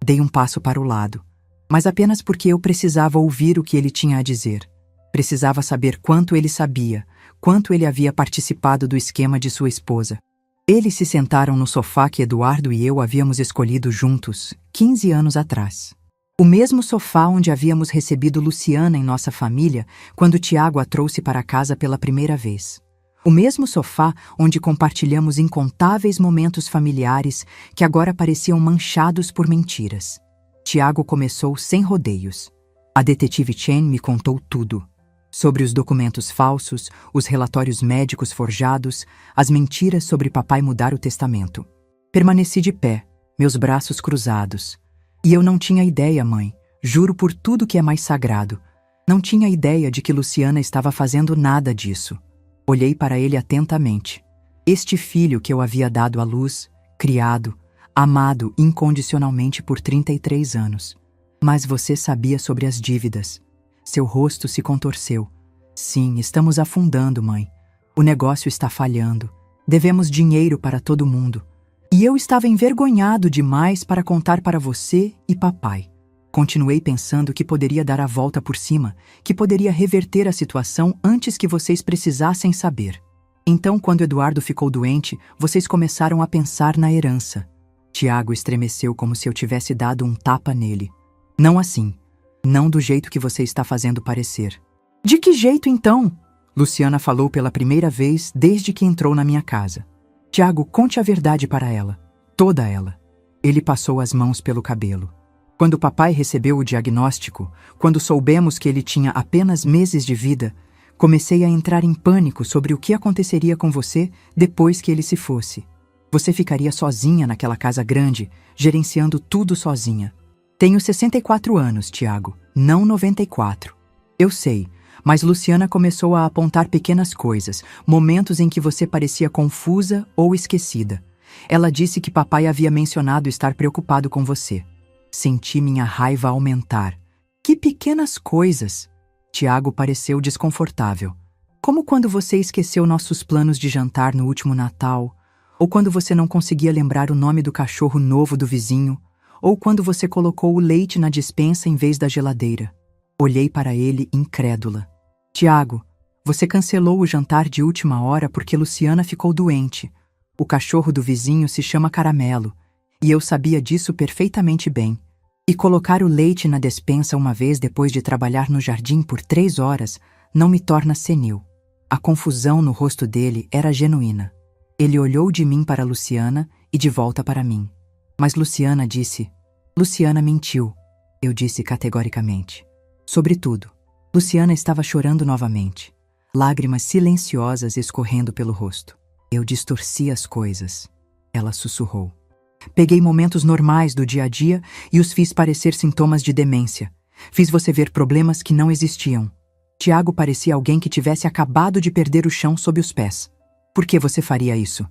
Dei um passo para o lado, mas apenas porque eu precisava ouvir o que ele tinha a dizer. Precisava saber quanto ele sabia, quanto ele havia participado do esquema de sua esposa. Eles se sentaram no sofá que Eduardo e eu havíamos escolhido juntos, 15 anos atrás. O mesmo sofá onde havíamos recebido Luciana em nossa família quando Tiago a trouxe para casa pela primeira vez. O mesmo sofá onde compartilhamos incontáveis momentos familiares que agora pareciam manchados por mentiras. Tiago começou sem rodeios. A detetive Chen me contou tudo. Sobre os documentos falsos, os relatórios médicos forjados, as mentiras sobre papai mudar o testamento. Permaneci de pé, meus braços cruzados. E eu não tinha ideia, mãe, juro por tudo que é mais sagrado. Não tinha ideia de que Luciana estava fazendo nada disso. Olhei para ele atentamente. Este filho que eu havia dado à luz, criado, amado incondicionalmente por 33 anos. Mas você sabia sobre as dívidas. Seu rosto se contorceu. Sim, estamos afundando, mãe. O negócio está falhando. Devemos dinheiro para todo mundo. E eu estava envergonhado demais para contar para você e papai. Continuei pensando que poderia dar a volta por cima, que poderia reverter a situação antes que vocês precisassem saber. Então, quando Eduardo ficou doente, vocês começaram a pensar na herança. Tiago estremeceu como se eu tivesse dado um tapa nele. Não assim. Não do jeito que você está fazendo parecer. De que jeito, então? Luciana falou pela primeira vez desde que entrou na minha casa. Tiago, conte a verdade para ela. Toda ela. Ele passou as mãos pelo cabelo. Quando papai recebeu o diagnóstico, quando soubemos que ele tinha apenas meses de vida, comecei a entrar em pânico sobre o que aconteceria com você depois que ele se fosse. Você ficaria sozinha naquela casa grande, gerenciando tudo sozinha. Tenho 64 anos, Tiago, não 94. Eu sei, mas Luciana começou a apontar pequenas coisas, momentos em que você parecia confusa ou esquecida. Ela disse que papai havia mencionado estar preocupado com você. Senti minha raiva aumentar. Que pequenas coisas! Tiago pareceu desconfortável. Como quando você esqueceu nossos planos de jantar no último Natal, ou quando você não conseguia lembrar o nome do cachorro novo do vizinho, ou quando você colocou o leite na despensa em vez da geladeira. Olhei para ele incrédula. Tiago, você cancelou o jantar de última hora porque Luciana ficou doente. O cachorro do vizinho se chama Caramelo, e eu sabia disso perfeitamente bem. E colocar o leite na despensa uma vez depois de trabalhar no jardim por 3 horas não me torna senil. A confusão no rosto dele era genuína. Ele olhou de mim para Luciana e de volta para mim. Mas Luciana disse... Luciana mentiu, eu disse categoricamente. Sobretudo, Luciana estava chorando novamente. Lágrimas silenciosas escorrendo pelo rosto. Eu distorci as coisas. Ela sussurrou. Peguei momentos normais do dia a dia e os fiz parecer sintomas de demência. Fiz você ver problemas que não existiam. Tiago parecia alguém que tivesse acabado de perder o chão sob os pés. Por que você faria isso?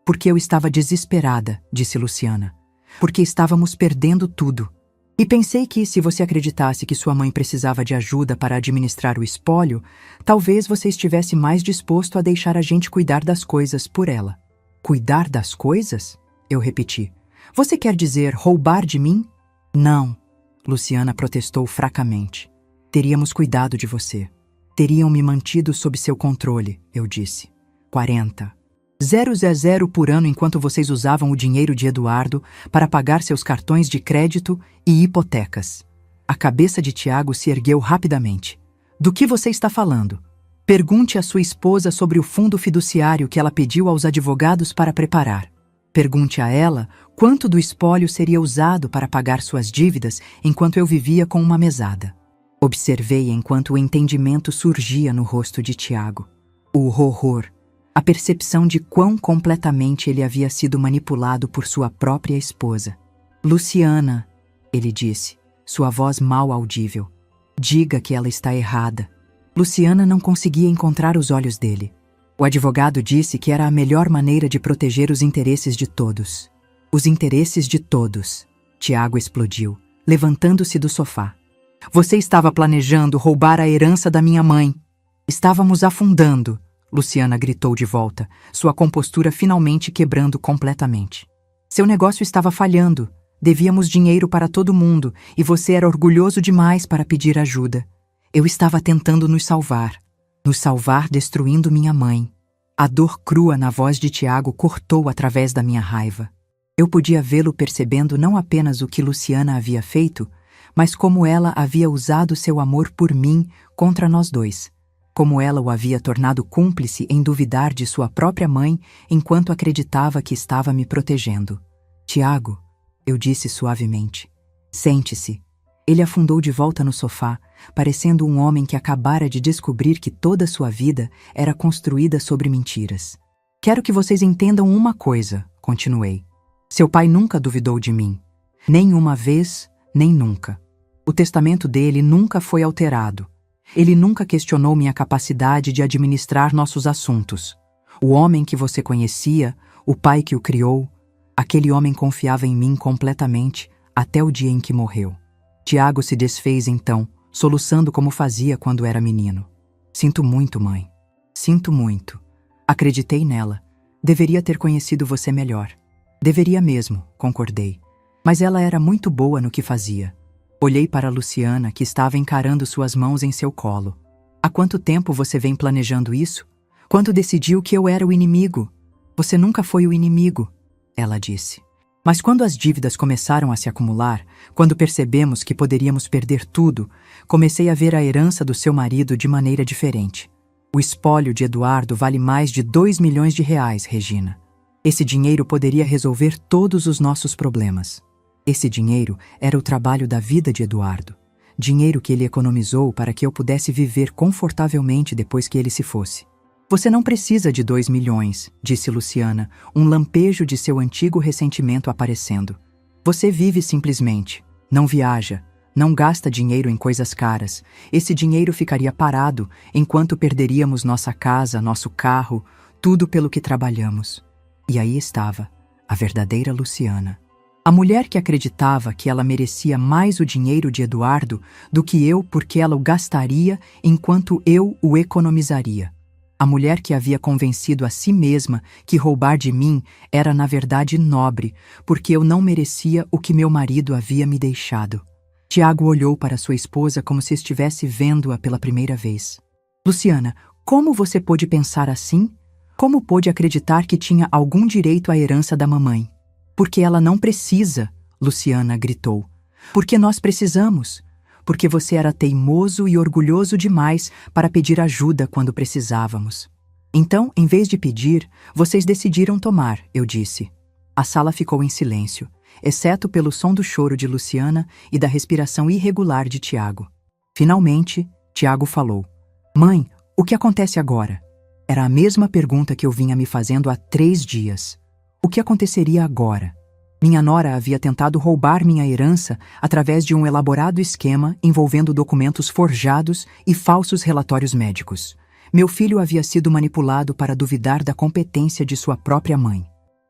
Porque eu estava desesperada, disse Luciana. Porque estávamos perdendo tudo. E pensei que, se você acreditasse que sua mãe precisava de ajuda para administrar o espólio, talvez você estivesse mais disposto a deixar a gente cuidar das coisas por ela. Cuidar das coisas? Eu repeti. Você quer dizer roubar de mim? Não. Luciana protestou fracamente. Teríamos cuidado de você. Teriam me mantido sob seu controle, eu disse. 40. 000 por ano enquanto vocês usavam o dinheiro de Eduardo para pagar seus cartões de crédito e hipotecas. A cabeça de Tiago se ergueu rapidamente. Do que você está falando? Pergunte à sua esposa sobre o fundo fiduciário que ela pediu aos advogados para preparar. Pergunte a ela quanto do espólio seria usado para pagar suas dívidas enquanto eu vivia com uma mesada. Observei enquanto o entendimento surgia no rosto de Tiago. O horror. A percepção de quão completamente ele havia sido manipulado por sua própria esposa. Luciana, ele disse, sua voz mal audível. Diga que ela está errada. Luciana não conseguia encontrar os olhos dele. O advogado disse que era a melhor maneira de proteger os interesses de todos. Os interesses de todos. Tiago explodiu, levantando-se do sofá. Você estava planejando roubar a herança da minha mãe. Estávamos afundando, Luciana gritou de volta, sua compostura finalmente quebrando completamente. Seu negócio estava falhando. Devíamos dinheiro para todo mundo e você era orgulhoso demais para pedir ajuda. Eu estava tentando nos salvar destruindo minha mãe. A dor crua na voz de Tiago cortou através da minha raiva. Eu podia vê-lo percebendo não apenas o que Luciana havia feito, mas como ela havia usado seu amor por mim contra nós dois. Como ela o havia tornado cúmplice em duvidar de sua própria mãe enquanto acreditava que estava me protegendo. Tiago, eu disse suavemente. Sente-se. Ele afundou de volta no sofá, parecendo um homem que acabara de descobrir que toda sua vida era construída sobre mentiras. Quero que vocês entendam uma coisa, continuei. Seu pai nunca duvidou de mim. Nem uma vez, nem nunca. O testamento dele nunca foi alterado. Ele nunca questionou minha capacidade de administrar nossos assuntos. O homem que você conhecia, o pai que o criou, aquele homem confiava em mim completamente até o dia em que morreu. Tiago se desfez então, soluçando como fazia quando era menino. Sinto muito, mãe. Sinto muito. Acreditei nela. Deveria ter conhecido você melhor. Deveria mesmo, concordei. Mas ela era muito boa no que fazia. Olhei para Luciana, que estava encarando suas mãos em seu colo. Há quanto tempo você vem planejando isso? Quando decidiu que eu era o inimigo? Você nunca foi o inimigo, ela disse. Mas quando as dívidas começaram a se acumular, quando percebemos que poderíamos perder tudo, comecei a ver a herança do seu marido de maneira diferente. O espólio de Eduardo vale mais de 2 milhões de reais, Regina. Esse dinheiro poderia resolver todos os nossos problemas. Esse dinheiro era o trabalho da vida de Eduardo. Dinheiro que ele economizou para que eu pudesse viver confortavelmente depois que ele se fosse. Você não precisa de 2 milhões, disse Luciana, um lampejo de seu antigo ressentimento aparecendo. Você vive simplesmente, não viaja, não gasta dinheiro em coisas caras. Esse dinheiro ficaria parado enquanto perderíamos nossa casa, nosso carro, tudo pelo que trabalhamos. E aí estava, a verdadeira Luciana. A mulher que acreditava que ela merecia mais o dinheiro de Eduardo do que eu porque ela o gastaria enquanto eu o economizaria. A mulher que havia convencido a si mesma que roubar de mim era na verdade nobre, porque eu não merecia o que meu marido havia me deixado. Tiago olhou para sua esposa como se estivesse vendo-a pela primeira vez. Luciana, como você pôde pensar assim? Como pôde acreditar que tinha algum direito à herança da mamãe? Porque ela não precisa, Luciana gritou. Porque nós precisamos. Porque você era teimoso e orgulhoso demais para pedir ajuda quando precisávamos. Então, em vez de pedir, vocês decidiram tomar, eu disse. A sala ficou em silêncio, exceto pelo som do choro de Luciana e da respiração irregular de Tiago. Finalmente, Tiago falou. Mãe, o que acontece agora? Era a mesma pergunta que eu vinha me fazendo há 3 dias. O que aconteceria agora? Minha nora havia tentado roubar minha herança através de um elaborado esquema envolvendo documentos forjados e falsos relatórios médicos. Meu filho havia sido manipulado para duvidar da competência de sua própria mãe.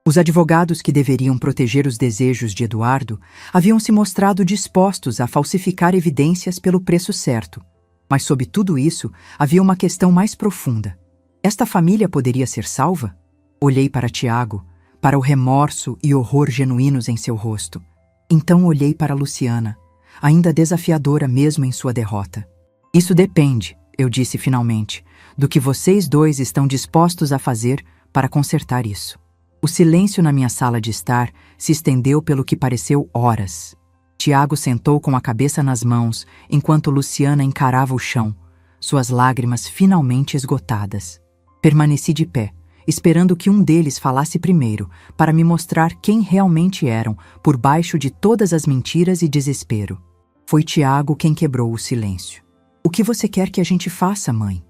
Os advogados que deveriam proteger os desejos de Eduardo haviam se mostrado dispostos a falsificar evidências pelo preço certo. Mas sob tudo isso, havia uma questão mais profunda. Esta família poderia ser salva? Olhei para Tiago, para o remorso e horror genuínos em seu rosto. Então olhei para Luciana, ainda desafiadora mesmo em sua derrota. Isso depende, eu disse finalmente, do que vocês dois estão dispostos a fazer para consertar isso. O silêncio na minha sala de estar se estendeu pelo que pareceu horas. Tiago sentou com a cabeça nas mãos, enquanto Luciana encarava o chão, suas lágrimas finalmente esgotadas. Permaneci de pé, esperando que um deles falasse primeiro, para me mostrar quem realmente eram, por baixo de todas as mentiras e desespero. Foi Tiago quem quebrou o silêncio. O que você quer que a gente faça, mãe?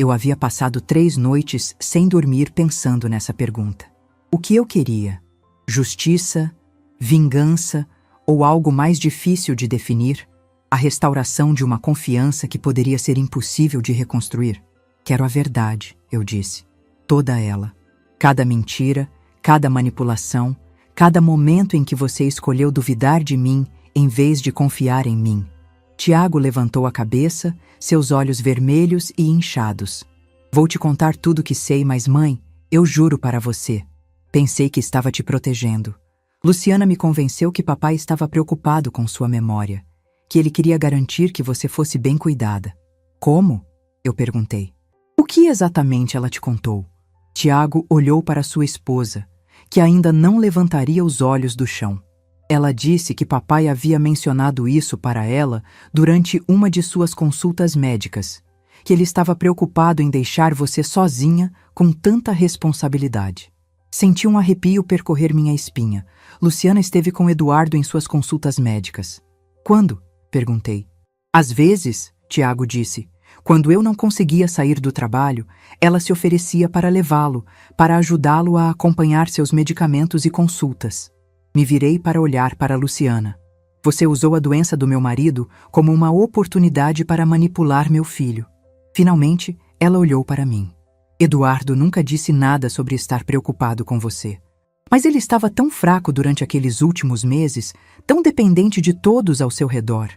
Eu havia passado 3 noites sem dormir pensando nessa pergunta. O que eu queria? Justiça? Vingança? Ou algo mais difícil de definir? A restauração de uma confiança que poderia ser impossível de reconstruir? Quero a verdade, eu disse. Toda ela. Cada mentira, cada manipulação, cada momento em que você escolheu duvidar de mim em vez de confiar em mim. Tiago levantou a cabeça, seus olhos vermelhos e inchados. Vou te contar tudo o que sei, mas mãe, eu juro para você. Pensei que estava te protegendo. Luciana me convenceu que papai estava preocupado com sua memória, que ele queria garantir que você fosse bem cuidada. Como? Eu perguntei. O que exatamente ela te contou? Tiago olhou para sua esposa, que ainda não levantaria os olhos do chão. Ela disse que papai havia mencionado isso para ela durante uma de suas consultas médicas, que ele estava preocupado em deixar você sozinha com tanta responsabilidade. Senti um arrepio percorrer minha espinha. Luciana esteve com Eduardo em suas consultas médicas. Quando? Perguntei. Às vezes, Tiago disse, quando eu não conseguia sair do trabalho, ela se oferecia para levá-lo, para ajudá-lo a acompanhar seus medicamentos e consultas. Me virei para olhar para Luciana. Você usou a doença do meu marido como uma oportunidade para manipular meu filho. Finalmente, ela olhou para mim. Eduardo nunca disse nada sobre estar preocupado com você. Mas ele estava tão fraco durante aqueles últimos meses, tão dependente de todos ao seu redor.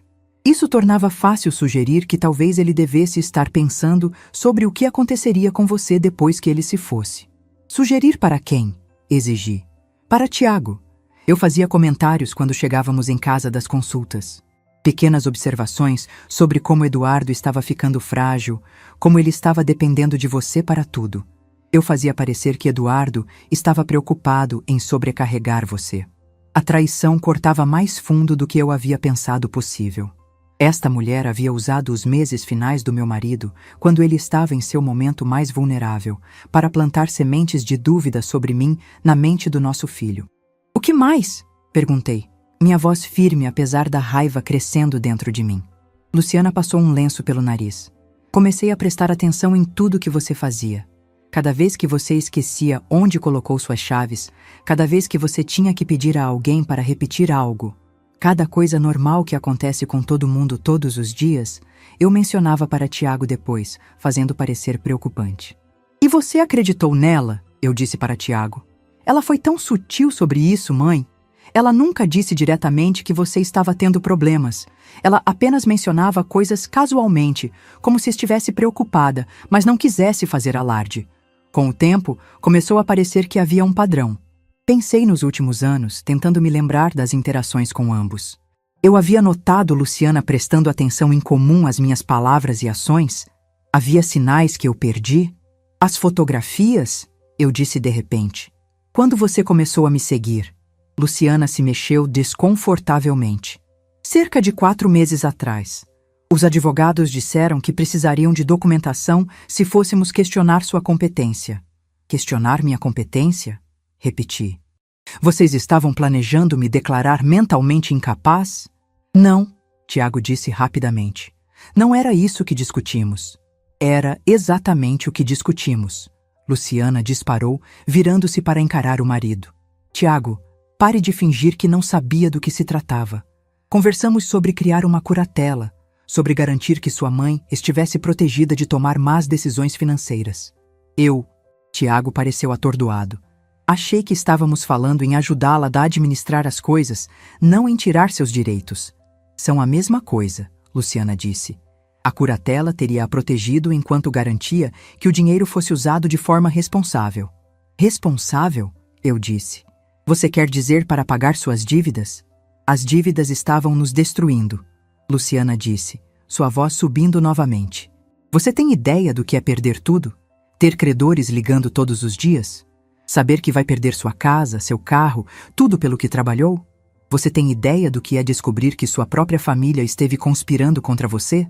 Isso tornava fácil sugerir que talvez ele devesse estar pensando sobre o que aconteceria com você depois que ele se fosse. Sugerir para quem? Exigi. Para Tiago. Eu fazia comentários quando chegávamos em casa das consultas. Pequenas observações sobre como Eduardo estava ficando frágil, como ele estava dependendo de você para tudo. Eu fazia parecer que Eduardo estava preocupado em sobrecarregar você. A traição cortava mais fundo do que eu havia pensado possível. Esta mulher havia usado os meses finais do meu marido, quando ele estava em seu momento mais vulnerável, para plantar sementes de dúvida sobre mim na mente do nosso filho. O que mais? Perguntei, minha voz firme apesar da raiva crescendo dentro de mim. Luciana passou um lenço pelo nariz. Comecei a prestar atenção em tudo que você fazia. Cada vez que você esquecia onde colocou suas chaves, cada vez que você tinha que pedir a alguém para repetir algo, cada coisa normal que acontece com todo mundo todos os dias, eu mencionava para Tiago depois, fazendo parecer preocupante. E você acreditou nela? Eu disse para Tiago. Ela foi tão sutil sobre isso, mãe. Ela nunca disse diretamente que você estava tendo problemas. Ela apenas mencionava coisas casualmente, como se estivesse preocupada, mas não quisesse fazer alarde. Com o tempo, começou a parecer que havia um padrão. Pensei nos últimos anos, tentando me lembrar das interações com ambos. Eu havia notado Luciana prestando atenção em comum às minhas palavras e ações? Havia sinais que eu perdi? As fotografias? Eu disse de repente. Quando você começou a me seguir? Luciana se mexeu desconfortavelmente. Cerca de 4 meses atrás. Os advogados disseram que precisariam de documentação se fôssemos questionar sua competência. Questionar minha competência? Repeti. Vocês estavam planejando me declarar mentalmente incapaz? Não, Tiago disse rapidamente. Não era isso que discutimos. Era exatamente o que discutimos. Luciana disparou, virando-se para encarar o marido. Tiago, pare de fingir que não sabia do que se tratava. Conversamos sobre criar uma curatela, sobre garantir que sua mãe estivesse protegida de tomar más decisões financeiras. Tiago pareceu atordoado. Achei que estávamos falando em ajudá-la a administrar as coisas, não em tirar seus direitos. São a mesma coisa, Luciana disse. A curatela teria-a protegido enquanto garantia que o dinheiro fosse usado de forma responsável. Responsável? Eu disse. Você quer dizer para pagar suas dívidas? As dívidas estavam nos destruindo, Luciana disse, sua voz subindo novamente. Você tem ideia do que é perder tudo? Ter credores ligando todos os dias? Saber que vai perder sua casa, seu carro, tudo pelo que trabalhou? Você tem ideia do que é descobrir que sua própria família esteve conspirando contra você?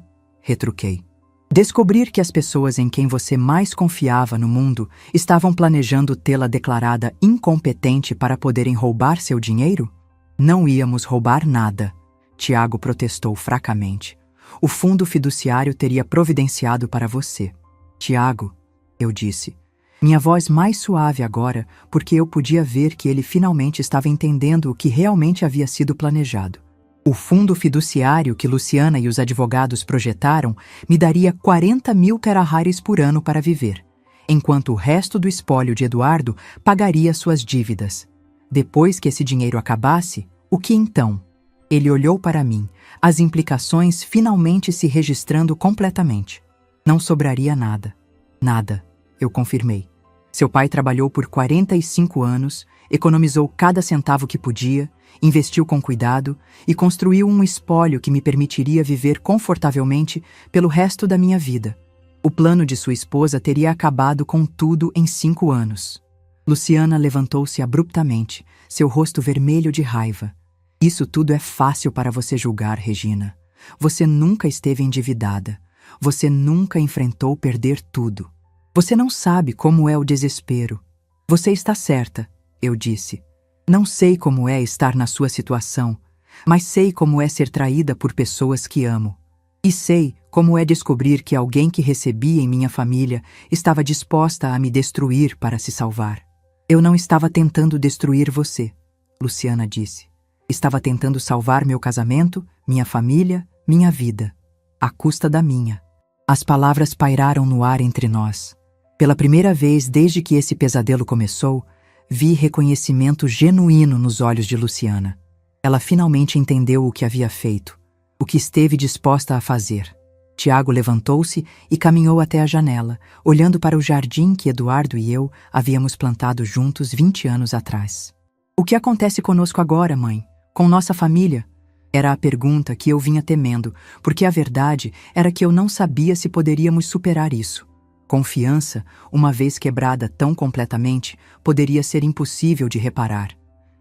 Retruquei. Descobrir que as pessoas em quem você mais confiava no mundo estavam planejando tê-la declarada incompetente para poderem roubar seu dinheiro? Não íamos roubar nada, Tiago protestou fracamente. O fundo fiduciário teria providenciado para você. Tiago, eu disse. Minha voz mais suave agora, porque eu podia ver que ele finalmente estava entendendo o que realmente havia sido planejado. O fundo fiduciário que Luciana e os advogados projetaram me daria 40.000 terahares por ano para viver, enquanto o resto do espólio de Eduardo pagaria suas dívidas. Depois que esse dinheiro acabasse, o que então? Ele olhou para mim, as implicações finalmente se registrando completamente. Não sobraria nada. Nada, eu confirmei. Seu pai trabalhou por 45 anos, economizou cada centavo que podia, investiu com cuidado e construiu um espólio que me permitiria viver confortavelmente pelo resto da minha vida. O plano de sua esposa teria acabado com tudo em 5 anos. Luciana levantou-se abruptamente, seu rosto vermelho de raiva. Isso tudo é fácil para você julgar, Regina. Você nunca esteve endividada. Você nunca enfrentou perder tudo. Você não sabe como é o desespero. Você está certa, eu disse. Não sei como é estar na sua situação, mas sei como é ser traída por pessoas que amo. E sei como é descobrir que alguém que recebi em minha família estava disposta a me destruir para se salvar. Eu não estava tentando destruir você, Luciana disse. Estava tentando salvar meu casamento, minha família, minha vida, à custa da minha. As palavras pairaram no ar entre nós. Pela primeira vez desde que esse pesadelo começou, vi reconhecimento genuíno nos olhos de Luciana. Ela finalmente entendeu o que havia feito, o que esteve disposta a fazer. Tiago levantou-se e caminhou até a janela, olhando para o jardim que Eduardo e eu havíamos plantado juntos 20 anos atrás. O que acontece conosco agora, mãe? Com nossa família? Era a pergunta que eu vinha temendo, porque a verdade era que eu não sabia se poderíamos superar isso. Confiança, uma vez quebrada tão completamente, poderia ser impossível de reparar.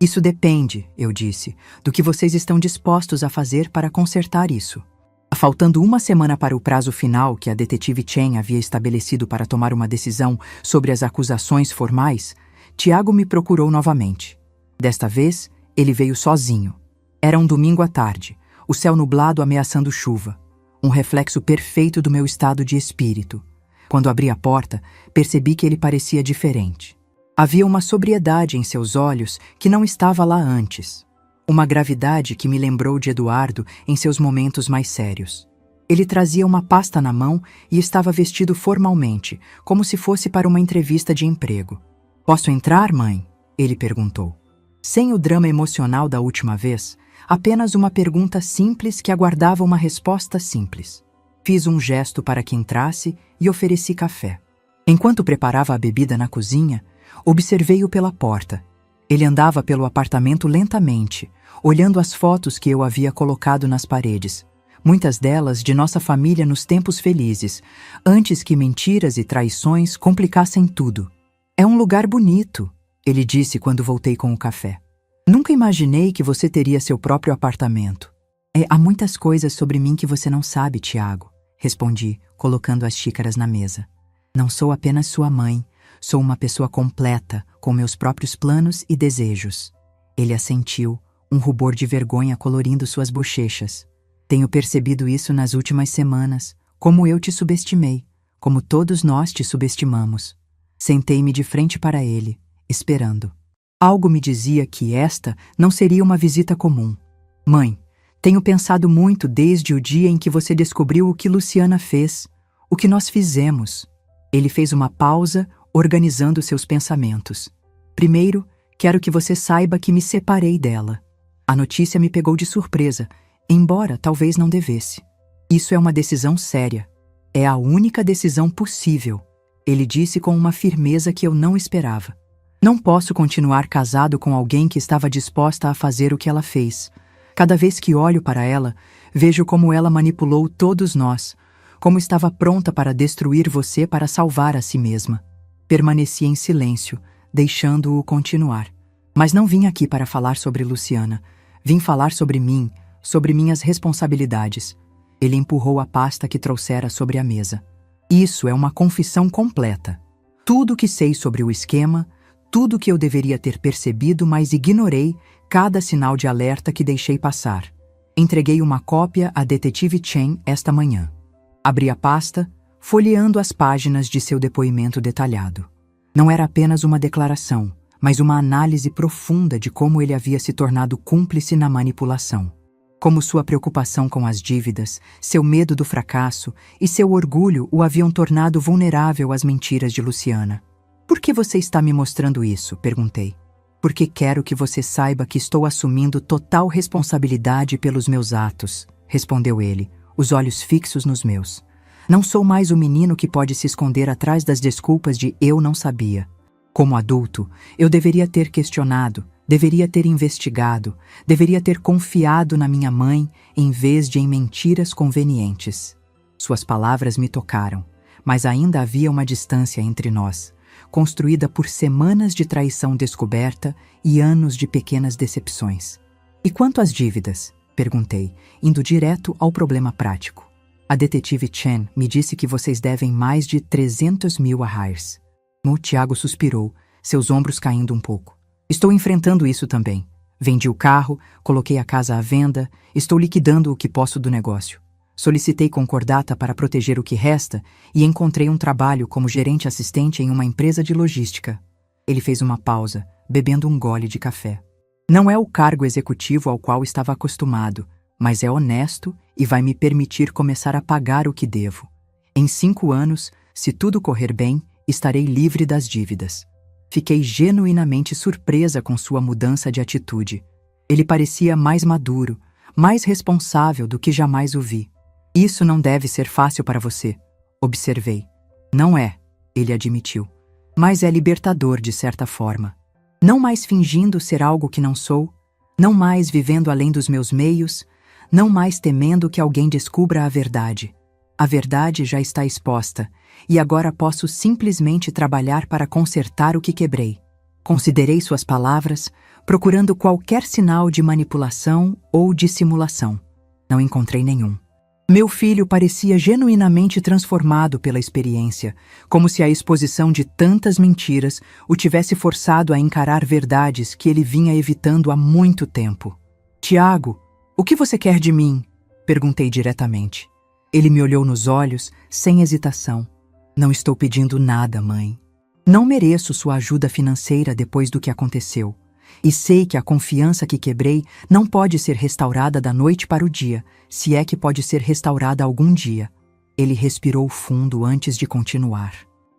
Isso depende, eu disse, do que vocês estão dispostos a fazer para consertar isso. Faltando uma semana para o prazo final que a detetive Chen havia estabelecido para tomar uma decisão sobre as acusações formais, Tiago me procurou novamente. Desta vez, ele veio sozinho. Era um domingo à tarde, o céu nublado ameaçando chuva, um reflexo perfeito do meu estado de espírito. Quando abri a porta, percebi que ele parecia diferente. Havia uma sobriedade em seus olhos que não estava lá antes. Uma gravidade que me lembrou de Eduardo em seus momentos mais sérios. Ele trazia uma pasta na mão e estava vestido formalmente, como se fosse para uma entrevista de emprego. "Posso entrar, mãe?" ele perguntou. Sem o drama emocional da última vez, apenas uma pergunta simples que aguardava uma resposta simples. Fiz um gesto para que entrasse e ofereci café. Enquanto preparava a bebida na cozinha, observei-o pela porta. Ele andava pelo apartamento lentamente, olhando as fotos que eu havia colocado nas paredes, muitas delas de nossa família nos tempos felizes, antes que mentiras e traições complicassem tudo. "É um lugar bonito", ele disse quando voltei com o café. "Nunca imaginei que você teria seu próprio apartamento." Há muitas coisas sobre mim que você não sabe, Tiago", respondi, colocando as xícaras na mesa. "Não sou apenas sua mãe, sou uma pessoa completa, com meus próprios planos e desejos." Ele assentiu, um rubor de vergonha colorindo suas bochechas. "Tenho percebido isso nas últimas semanas, como eu te subestimei, como todos nós te subestimamos." Sentei-me de frente para ele, esperando. Algo me dizia que esta não seria uma visita comum. "Mãe, tenho pensado muito desde o dia em que você descobriu o que Luciana fez, o que nós fizemos." Ele fez uma pausa, organizando seus pensamentos. "Primeiro, quero que você saiba que me separei dela. A notícia me pegou de surpresa, embora talvez não devesse. Isso é uma decisão séria. É a única decisão possível", ele disse com uma firmeza que eu não esperava. "Não posso continuar casado com alguém que estava disposta a fazer o que ela fez. Cada vez que olho para ela, vejo como ela manipulou todos nós, como estava pronta para destruir você para salvar a si mesma." Permaneci em silêncio, deixando-o continuar. "Mas não vim aqui para falar sobre Luciana. Vim falar sobre mim, sobre minhas responsabilidades." Ele empurrou a pasta que trouxera sobre a mesa. "Isso é uma confissão completa. Tudo o que sei sobre o esquema, tudo o que eu deveria ter percebido, mas ignorei cada sinal de alerta que deixei passar. Entreguei uma cópia à detetive Chen esta manhã." Abri a pasta, folheando as páginas de seu depoimento detalhado. Não era apenas uma declaração, mas uma análise profunda de como ele havia se tornado cúmplice na manipulação. Como sua preocupação com as dívidas, seu medo do fracasso e seu orgulho o haviam tornado vulnerável às mentiras de Luciana. "Por que você está me mostrando isso?", perguntei. "Porque quero que você saiba que estou assumindo total responsabilidade pelos meus atos", respondeu ele, os olhos fixos nos meus. "Não sou mais o menino que pode se esconder atrás das desculpas de eu não sabia. Como adulto, eu deveria ter questionado, deveria ter investigado, deveria ter confiado na minha mãe em vez de em mentiras convenientes." Suas palavras me tocaram, mas ainda havia uma distância entre nós, construída por semanas de traição descoberta e anos de pequenas decepções. "E quanto às dívidas?", perguntei, indo direto ao problema prático. "A detetive Chen me disse que vocês devem mais de 300 mil a Hires." O Tiago suspirou, seus ombros caindo um pouco. "Estou enfrentando isso também. Vendi o carro, coloquei a casa à venda, estou liquidando o que posso do negócio. Solicitei concordata para proteger o que resta e encontrei um trabalho como gerente assistente em uma empresa de logística." Ele fez uma pausa, bebendo um gole de café. "Não é o cargo executivo ao qual estava acostumado, mas é honesto e vai me permitir começar a pagar o que devo. Em 5 anos, se tudo correr bem, estarei livre das dívidas." Fiquei genuinamente surpresa com sua mudança de atitude. Ele parecia mais maduro, mais responsável do que jamais o vi. "Isso não deve ser fácil para você", observei. "Não é", ele admitiu. "Mas é libertador de certa forma. Não mais fingindo ser algo que não sou, não mais vivendo além dos meus meios, não mais temendo que alguém descubra a verdade. A verdade já está exposta, e agora posso simplesmente trabalhar para consertar o que quebrei." Considerei suas palavras, procurando qualquer sinal de manipulação ou dissimulação. Não encontrei nenhum. Meu filho parecia genuinamente transformado pela experiência, como se a exposição de tantas mentiras o tivesse forçado a encarar verdades que ele vinha evitando há muito tempo. "Tiago, o que você quer de mim?", perguntei diretamente. Ele me olhou nos olhos, sem hesitação. "Não estou pedindo nada, mãe. Não mereço sua ajuda financeira depois do que aconteceu. E sei que a confiança que quebrei não pode ser restaurada da noite para o dia, se é que pode ser restaurada algum dia." Ele respirou fundo antes de continuar.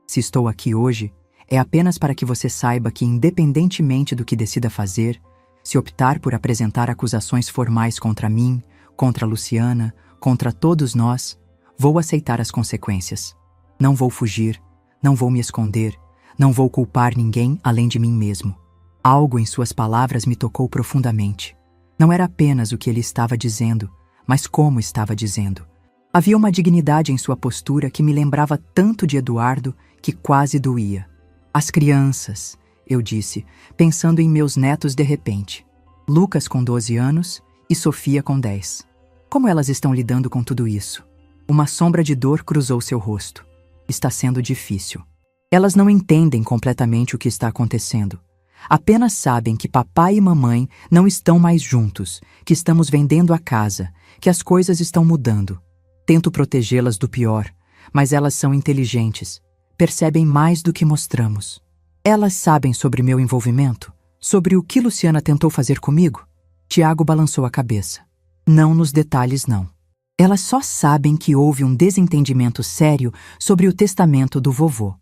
"Se estou aqui hoje, é apenas para que você saiba que, independentemente do que decida fazer, se optar por apresentar acusações formais contra mim, contra Luciana, contra todos nós, vou aceitar as consequências. Não vou fugir, não vou me esconder, não vou culpar ninguém além de mim mesmo." Algo em suas palavras me tocou profundamente. Não era apenas o que ele estava dizendo, mas como estava dizendo. Havia uma dignidade em sua postura que me lembrava tanto de Eduardo que quase doía. "As crianças", eu disse, pensando em meus netos de repente. Lucas com 12 anos e Sofia com 10. "Como elas estão lidando com tudo isso?" Uma sombra de dor cruzou seu rosto. "Está sendo difícil. Elas não entendem completamente o que está acontecendo. Apenas sabem que papai e mamãe não estão mais juntos, que estamos vendendo a casa, que as coisas estão mudando. Tento protegê-las do pior, mas elas são inteligentes, percebem mais do que mostramos. Elas sabem sobre meu envolvimento, sobre o que Luciana tentou fazer comigo?" Tiago balançou a cabeça. "Não nos detalhes, não. Elas só sabem que houve um desentendimento sério sobre o testamento do vovô.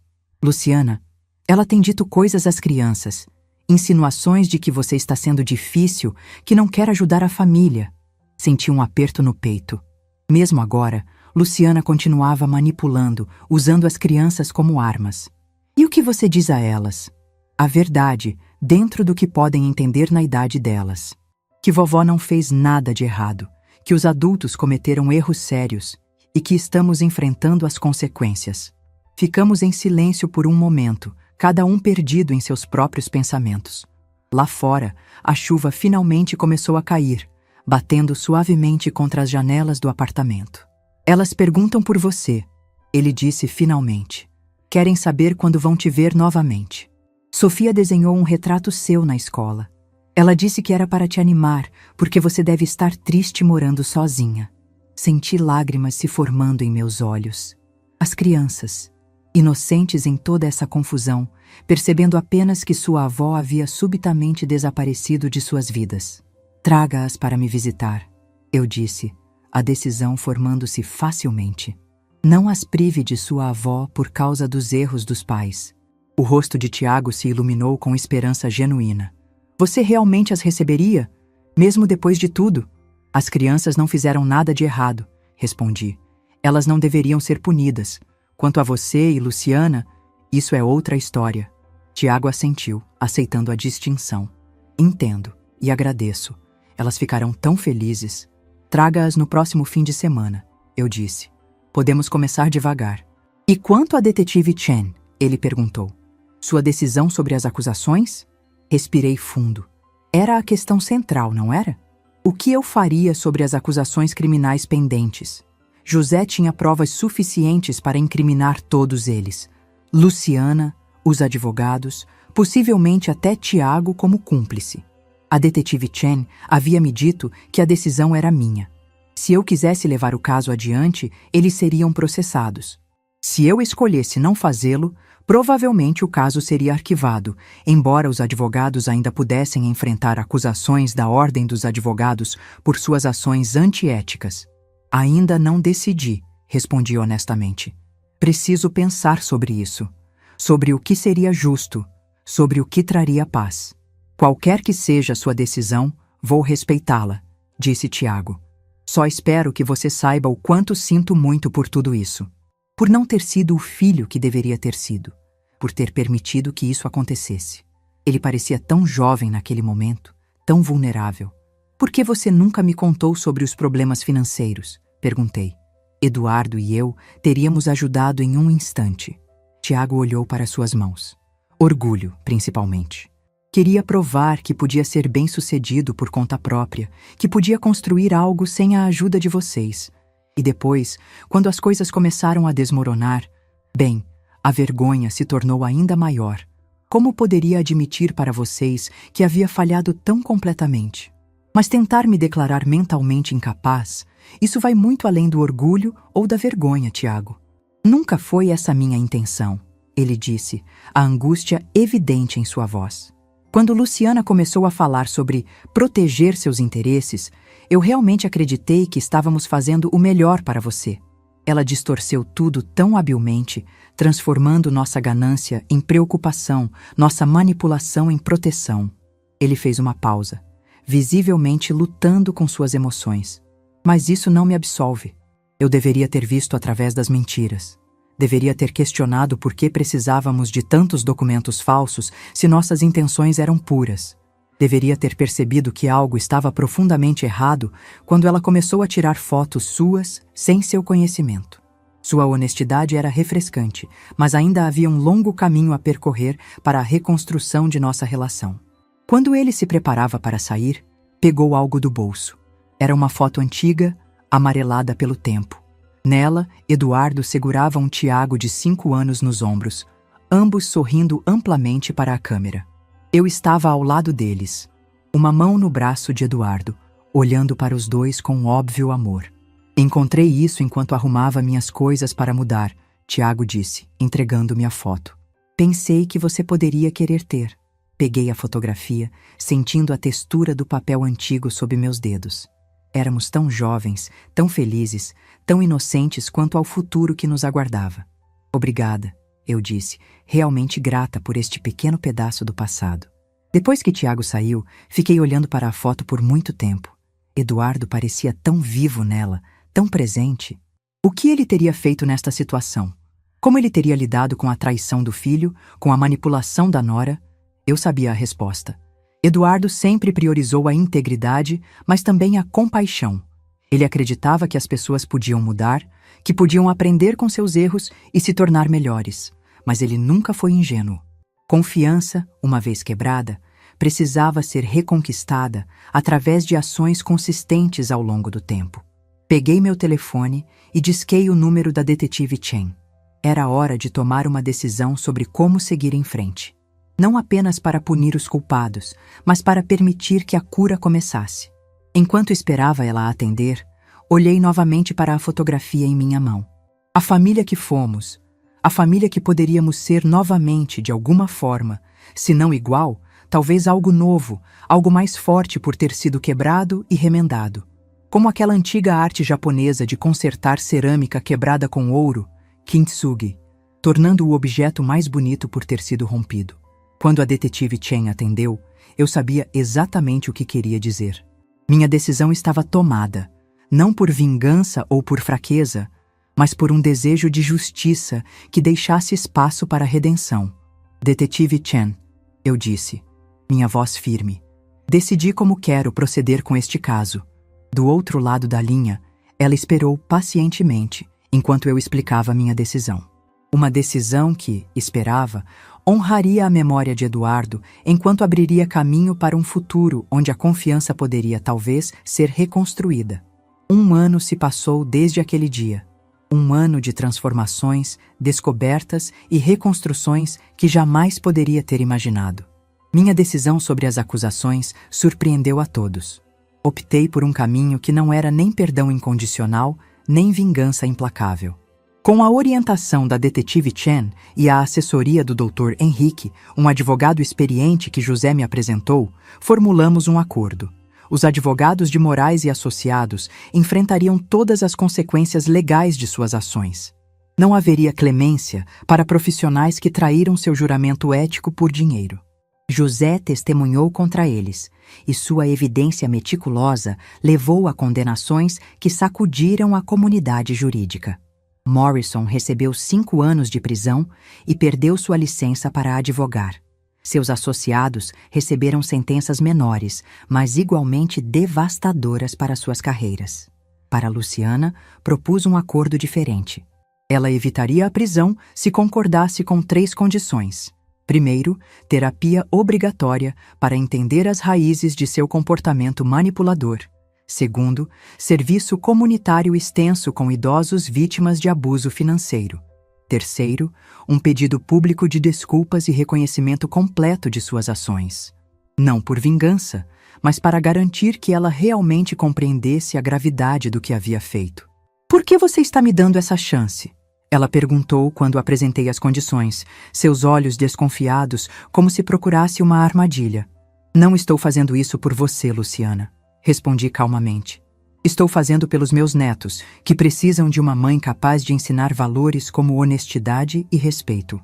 Luciana, ela tem dito coisas às crianças, insinuações de que você está sendo difícil, que não quer ajudar a família." Senti um aperto no peito. Mesmo agora, Luciana continuava manipulando, usando as crianças como armas. "E o que você diz a elas?" "A verdade, dentro do que podem entender na idade delas. Que vovó não fez nada de errado, que os adultos cometeram erros sérios e que estamos enfrentando as consequências." Ficamos em silêncio por um momento, cada um perdido em seus próprios pensamentos. Lá fora, a chuva finalmente começou a cair, batendo suavemente contra as janelas do apartamento. "Elas perguntam por você", ele disse finalmente. "Querem saber quando vão te ver novamente. Sofia desenhou um retrato seu na escola. Ela disse que era para te animar, porque você deve estar triste morando sozinha." Senti lágrimas se formando em meus olhos. As crianças, inocentes em toda essa confusão, percebendo apenas que sua avó havia subitamente desaparecido de suas vidas. Traga-as para me visitar, eu disse, a decisão formando-se facilmente. Não as prive de sua avó por causa dos erros dos pais. O rosto de Tiago se iluminou com esperança genuína. Você realmente as receberia? Mesmo depois de tudo? As crianças não fizeram nada de errado, respondi. Elas não deveriam ser punidas. Quanto a você e Luciana, isso é outra história. Tiago assentiu, aceitando a distinção. Entendo e agradeço. Elas ficarão tão felizes. Traga-as no próximo fim de semana, eu disse. Podemos começar devagar. E quanto a detetive Chen? Ele perguntou. Sua decisão sobre as acusações? Respirei fundo. Era a questão central, não era? O que eu faria sobre as acusações criminais pendentes? José tinha provas suficientes para incriminar todos eles. Luciana, os advogados, possivelmente até Tiago como cúmplice. A detetive Chen havia me dito que a decisão era minha. Se eu quisesse levar o caso adiante, eles seriam processados. Se eu escolhesse não fazê-lo, provavelmente o caso seria arquivado, embora os advogados ainda pudessem enfrentar acusações da Ordem dos Advogados por suas ações antiéticas. Ainda não decidi, respondi honestamente. Preciso pensar sobre isso, sobre o que seria justo, sobre o que traria paz. Qualquer que seja a sua decisão, vou respeitá-la, disse Tiago. Só espero que você saiba o quanto sinto muito por tudo isso. Por não ter sido o filho que deveria ter sido. Por ter permitido que isso acontecesse. Ele parecia tão jovem naquele momento, tão vulnerável. Por que você nunca me contou sobre os problemas financeiros? Perguntei. Eduardo e eu teríamos ajudado em um instante. Tiago olhou para suas mãos. Orgulho, principalmente. Queria provar que podia ser bem-sucedido por conta própria, que podia construir algo sem a ajuda de vocês. E depois, quando as coisas começaram a desmoronar, bem, a vergonha se tornou ainda maior. Como poderia admitir para vocês que havia falhado tão completamente? Mas tentar me declarar mentalmente incapaz, isso vai muito além do orgulho ou da vergonha, Tiago. Nunca foi essa minha intenção, ele disse, a angústia evidente em sua voz. Quando Luciana começou a falar sobre proteger seus interesses, eu realmente acreditei que estávamos fazendo o melhor para você. Ela distorceu tudo tão habilmente, transformando nossa ganância em preocupação, nossa manipulação em proteção. Ele fez uma pausa, visivelmente lutando com suas emoções. Mas isso não me absolve. Eu deveria ter visto através das mentiras. Deveria ter questionado por que precisávamos de tantos documentos falsos se nossas intenções eram puras. Deveria ter percebido que algo estava profundamente errado quando ela começou a tirar fotos suas sem seu conhecimento. Sua honestidade era refrescante, mas ainda havia um longo caminho a percorrer para a reconstrução de nossa relação. Quando ele se preparava para sair, pegou algo do bolso. Era uma foto antiga, amarelada pelo tempo. Nela, Eduardo segurava um Tiago de 5 anos nos ombros, ambos sorrindo amplamente para a câmera. Eu estava ao lado deles, uma mão no braço de Eduardo, olhando para os dois com óbvio amor. Encontrei isso enquanto arrumava minhas coisas para mudar, Tiago disse, entregando-me a foto. Pensei que você poderia querer ter. Peguei a fotografia, sentindo a textura do papel antigo sob meus dedos. Éramos tão jovens, tão felizes, tão inocentes quanto ao futuro que nos aguardava. Obrigada, eu disse, realmente grata por este pequeno pedaço do passado. Depois que Tiago saiu, fiquei olhando para a foto por muito tempo. Eduardo parecia tão vivo nela, tão presente. O que ele teria feito nesta situação? Como ele teria lidado com a traição do filho, com a manipulação da nora? Eu sabia a resposta. Eduardo sempre priorizou a integridade, mas também a compaixão. Ele acreditava que as pessoas podiam mudar, que podiam aprender com seus erros e se tornar melhores. Mas ele nunca foi ingênuo. Confiança, uma vez quebrada, precisava ser reconquistada através de ações consistentes ao longo do tempo. Peguei meu telefone e disquei o número da detetive Chen. Era hora de tomar uma decisão sobre como seguir em frente. Não apenas para punir os culpados, mas para permitir que a cura começasse. Enquanto esperava ela atender, olhei novamente para a fotografia em minha mão. A família que fomos, a família que poderíamos ser novamente de alguma forma, se não igual, talvez algo novo, algo mais forte por ter sido quebrado e remendado. Como aquela antiga arte japonesa de consertar cerâmica quebrada com ouro, kintsugi, tornando o objeto mais bonito por ter sido rompido. Quando a detetive Chen atendeu, eu sabia exatamente o que queria dizer. Minha decisão estava tomada, não por vingança ou por fraqueza, mas por um desejo de justiça que deixasse espaço para a redenção. Detetive Chen, eu disse, minha voz firme. Decidi como quero proceder com este caso. Do outro lado da linha, ela esperou pacientemente enquanto eu explicava minha decisão. Uma decisão que, esperava, honraria a memória de Eduardo enquanto abriria caminho para um futuro onde a confiança poderia talvez ser reconstruída. 1 ano se passou desde aquele dia. 1 ano de transformações, descobertas e reconstruções que jamais poderia ter imaginado. Minha decisão sobre as acusações surpreendeu a todos. Optei por um caminho que não era nem perdão incondicional, nem vingança implacável. Com a orientação da detetive Chen e a assessoria do Dr. Henrique, um advogado experiente que José me apresentou, formulamos um acordo. Os advogados de Moraes e Associados enfrentariam todas as consequências legais de suas ações. Não haveria clemência para profissionais que traíram seu juramento ético por dinheiro. José testemunhou contra eles, e sua evidência meticulosa levou a condenações que sacudiram a comunidade jurídica. Morrison recebeu 5 anos de prisão e perdeu sua licença para advogar. Seus associados receberam sentenças menores, mas igualmente devastadoras para suas carreiras. Para Luciana, propus um acordo diferente. Ela evitaria a prisão se concordasse com 3 condições. Primeiro, terapia obrigatória para entender as raízes de seu comportamento manipulador. Segundo, serviço comunitário extenso com idosos vítimas de abuso financeiro. Terceiro, um pedido público de desculpas e reconhecimento completo de suas ações. Não por vingança, mas para garantir que ela realmente compreendesse a gravidade do que havia feito. "Por que você está me dando essa chance?" Ela perguntou quando apresentei as condições, seus olhos desconfiados, como se procurasse uma armadilha. "Não estou fazendo isso por você, Luciana", respondi calmamente. "Estou fazendo pelos meus netos, que precisam de uma mãe capaz de ensinar valores como honestidade e respeito.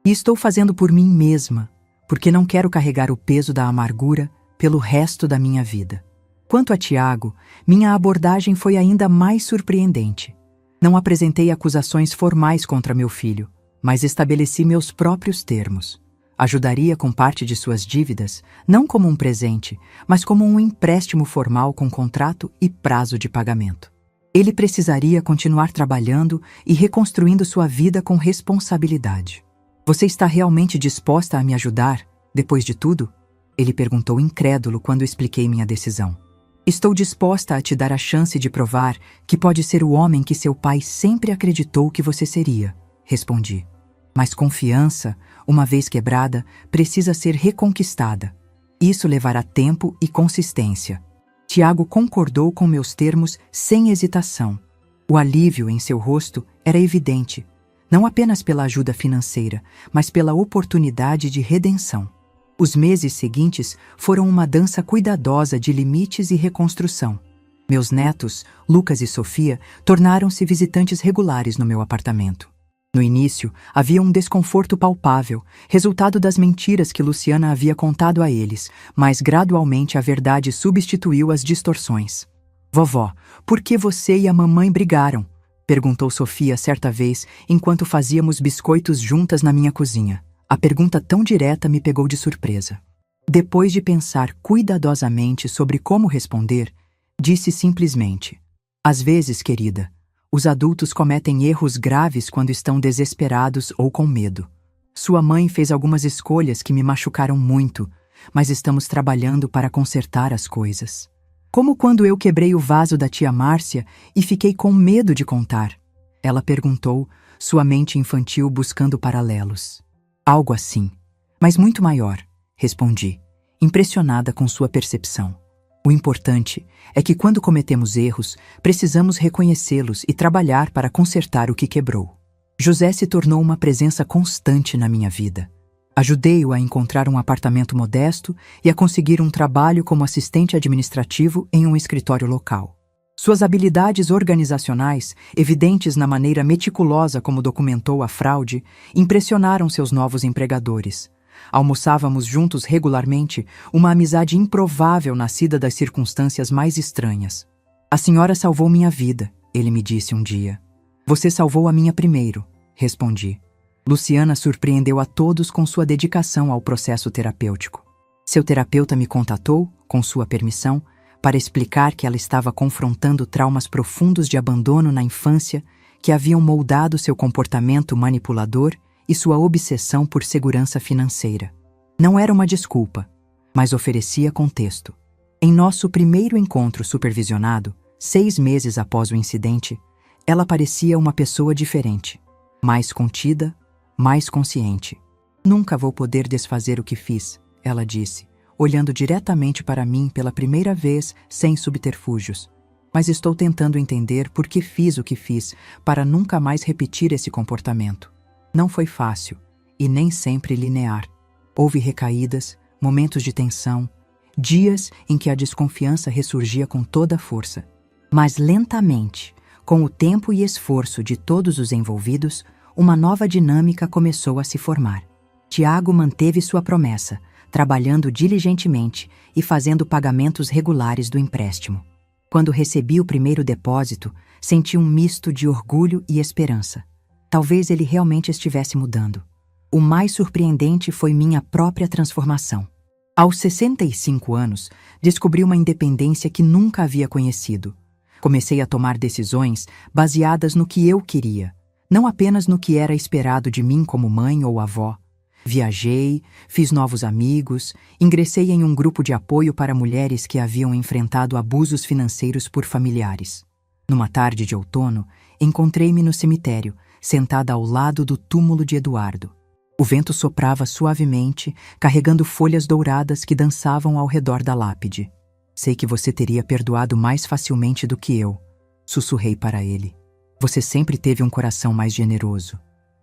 E estou fazendo por mim mesma, porque não quero carregar o peso da amargura pelo resto da minha vida." Quanto a Tiago, minha abordagem foi ainda mais surpreendente. Não apresentei acusações formais contra meu filho, mas estabeleci meus próprios termos. Ajudaria com parte de suas dívidas, não como um presente, mas como um empréstimo formal com contrato e prazo de pagamento. Ele precisaria continuar trabalhando e reconstruindo sua vida com responsabilidade. "Você está realmente disposta a me ajudar, depois de tudo?" Ele perguntou incrédulo quando expliquei minha decisão. "Estou disposta a te dar a chance de provar que pode ser o homem que seu pai sempre acreditou que você seria", respondi. "Mas confiança, uma vez quebrada, precisa ser reconquistada. Isso levará tempo e consistência." Tiago concordou com meus termos sem hesitação. O alívio em seu rosto era evidente, não apenas pela ajuda financeira, mas pela oportunidade de redenção. Os meses seguintes foram uma dança cuidadosa de limites e reconstrução. Meus netos, Lucas e Sofia, tornaram-se visitantes regulares no meu apartamento. No início, havia um desconforto palpável, resultado das mentiras que Luciana havia contado a eles, mas gradualmente a verdade substituiu as distorções. "Vovó, por que você e a mamãe brigaram?" perguntou Sofia certa vez, enquanto fazíamos biscoitos juntas na minha cozinha. A pergunta tão direta me pegou de surpresa. Depois de pensar cuidadosamente sobre como responder, disse simplesmente: "Às vezes, querida, os adultos cometem erros graves quando estão desesperados ou com medo. Sua mãe fez algumas escolhas que me machucaram muito, mas estamos trabalhando para consertar as coisas. Como quando eu quebrei o vaso da tia Márcia e fiquei com medo de contar." Ela perguntou, sua mente infantil buscando paralelos. "Algo assim, mas muito maior", respondi, impressionada com sua percepção. O importante é que quando cometemos erros, precisamos reconhecê-los e trabalhar para consertar o que quebrou. José se tornou uma presença constante na minha vida. Ajudei-o a encontrar um apartamento modesto e a conseguir um trabalho como assistente administrativo em um escritório local. Suas habilidades organizacionais, evidentes na maneira meticulosa como documentou a fraude, impressionaram seus novos empregadores. Almoçávamos juntos regularmente, uma amizade improvável nascida das circunstâncias mais estranhas. "A senhora salvou minha vida", ele me disse um dia. "Você salvou a minha primeiro", respondi. Luciana surpreendeu a todos com sua dedicação ao processo terapêutico. Seu terapeuta me contatou, com sua permissão, para explicar que ela estava confrontando traumas profundos de abandono na infância que haviam moldado seu comportamento manipulador e sua obsessão por segurança financeira. Não era uma desculpa, mas oferecia contexto. Em nosso primeiro encontro supervisionado, 6 meses após o incidente, ela parecia uma pessoa diferente, mais contida, mais consciente. "Nunca vou poder desfazer o que fiz", ela disse, olhando diretamente para mim pela primeira vez sem subterfúgios. "Mas estou tentando entender por que fiz o que fiz para nunca mais repetir esse comportamento." Não foi fácil e nem sempre linear. Houve recaídas, momentos de tensão, dias em que a desconfiança ressurgia com toda a força. Mas lentamente, com o tempo e esforço de todos os envolvidos, uma nova dinâmica começou a se formar. Tiago manteve sua promessa, trabalhando diligentemente e fazendo pagamentos regulares do empréstimo. Quando recebi o primeiro depósito, senti um misto de orgulho e esperança. Talvez ele realmente estivesse mudando. O mais surpreendente foi minha própria transformação. Aos 65 anos, descobri uma independência que nunca havia conhecido. Comecei a tomar decisões baseadas no que eu queria, não apenas no que era esperado de mim como mãe ou avó. Viajei, fiz novos amigos, ingressei em um grupo de apoio para mulheres que haviam enfrentado abusos financeiros por familiares. Numa tarde de outono, encontrei-me no cemitério, sentada ao lado do túmulo de Eduardo. O vento soprava suavemente, carregando folhas douradas que dançavam ao redor da lápide. "Sei que você teria perdoado mais facilmente do que eu", sussurrei para ele. "Você sempre teve um coração mais generoso.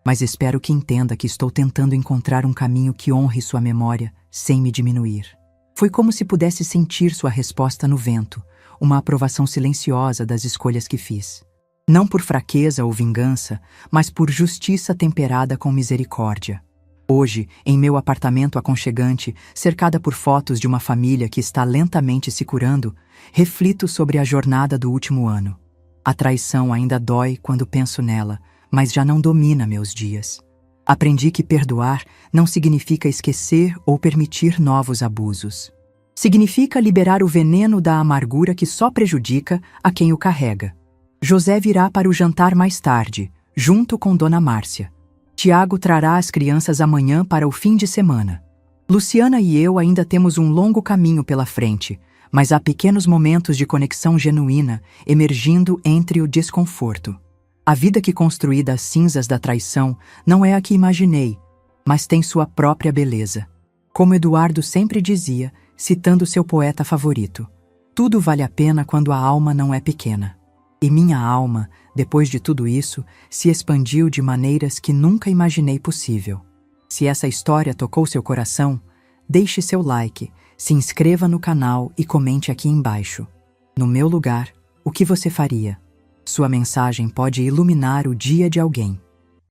Mas espero que entenda que estou tentando encontrar um caminho que honre sua memória, sem me diminuir." Foi como se pudesse sentir sua resposta no vento, uma aprovação silenciosa das escolhas que fiz. Não por fraqueza ou vingança, mas por justiça temperada com misericórdia. Hoje, em meu apartamento aconchegante, cercada por fotos de uma família que está lentamente se curando, reflito sobre a jornada do último ano. A traição ainda dói quando penso nela, mas já não domina meus dias. Aprendi que perdoar não significa esquecer ou permitir novos abusos. Significa liberar o veneno da amargura que só prejudica a quem o carrega. José virá para o jantar mais tarde, junto com Dona Márcia. Tiago trará as crianças amanhã para o fim de semana. Luciana e eu ainda temos um longo caminho pela frente, mas há pequenos momentos de conexão genuína emergindo entre o desconforto. A vida que construí das cinzas da traição não é a que imaginei, mas tem sua própria beleza. Como Eduardo sempre dizia, citando seu poeta favorito, "Tudo vale a pena quando a alma não é pequena." E minha alma, depois de tudo isso, se expandiu de maneiras que nunca imaginei possível. Se essa história tocou seu coração, deixe seu like, se inscreva no canal e comente aqui embaixo. No meu lugar, o que você faria? Sua mensagem pode iluminar o dia de alguém.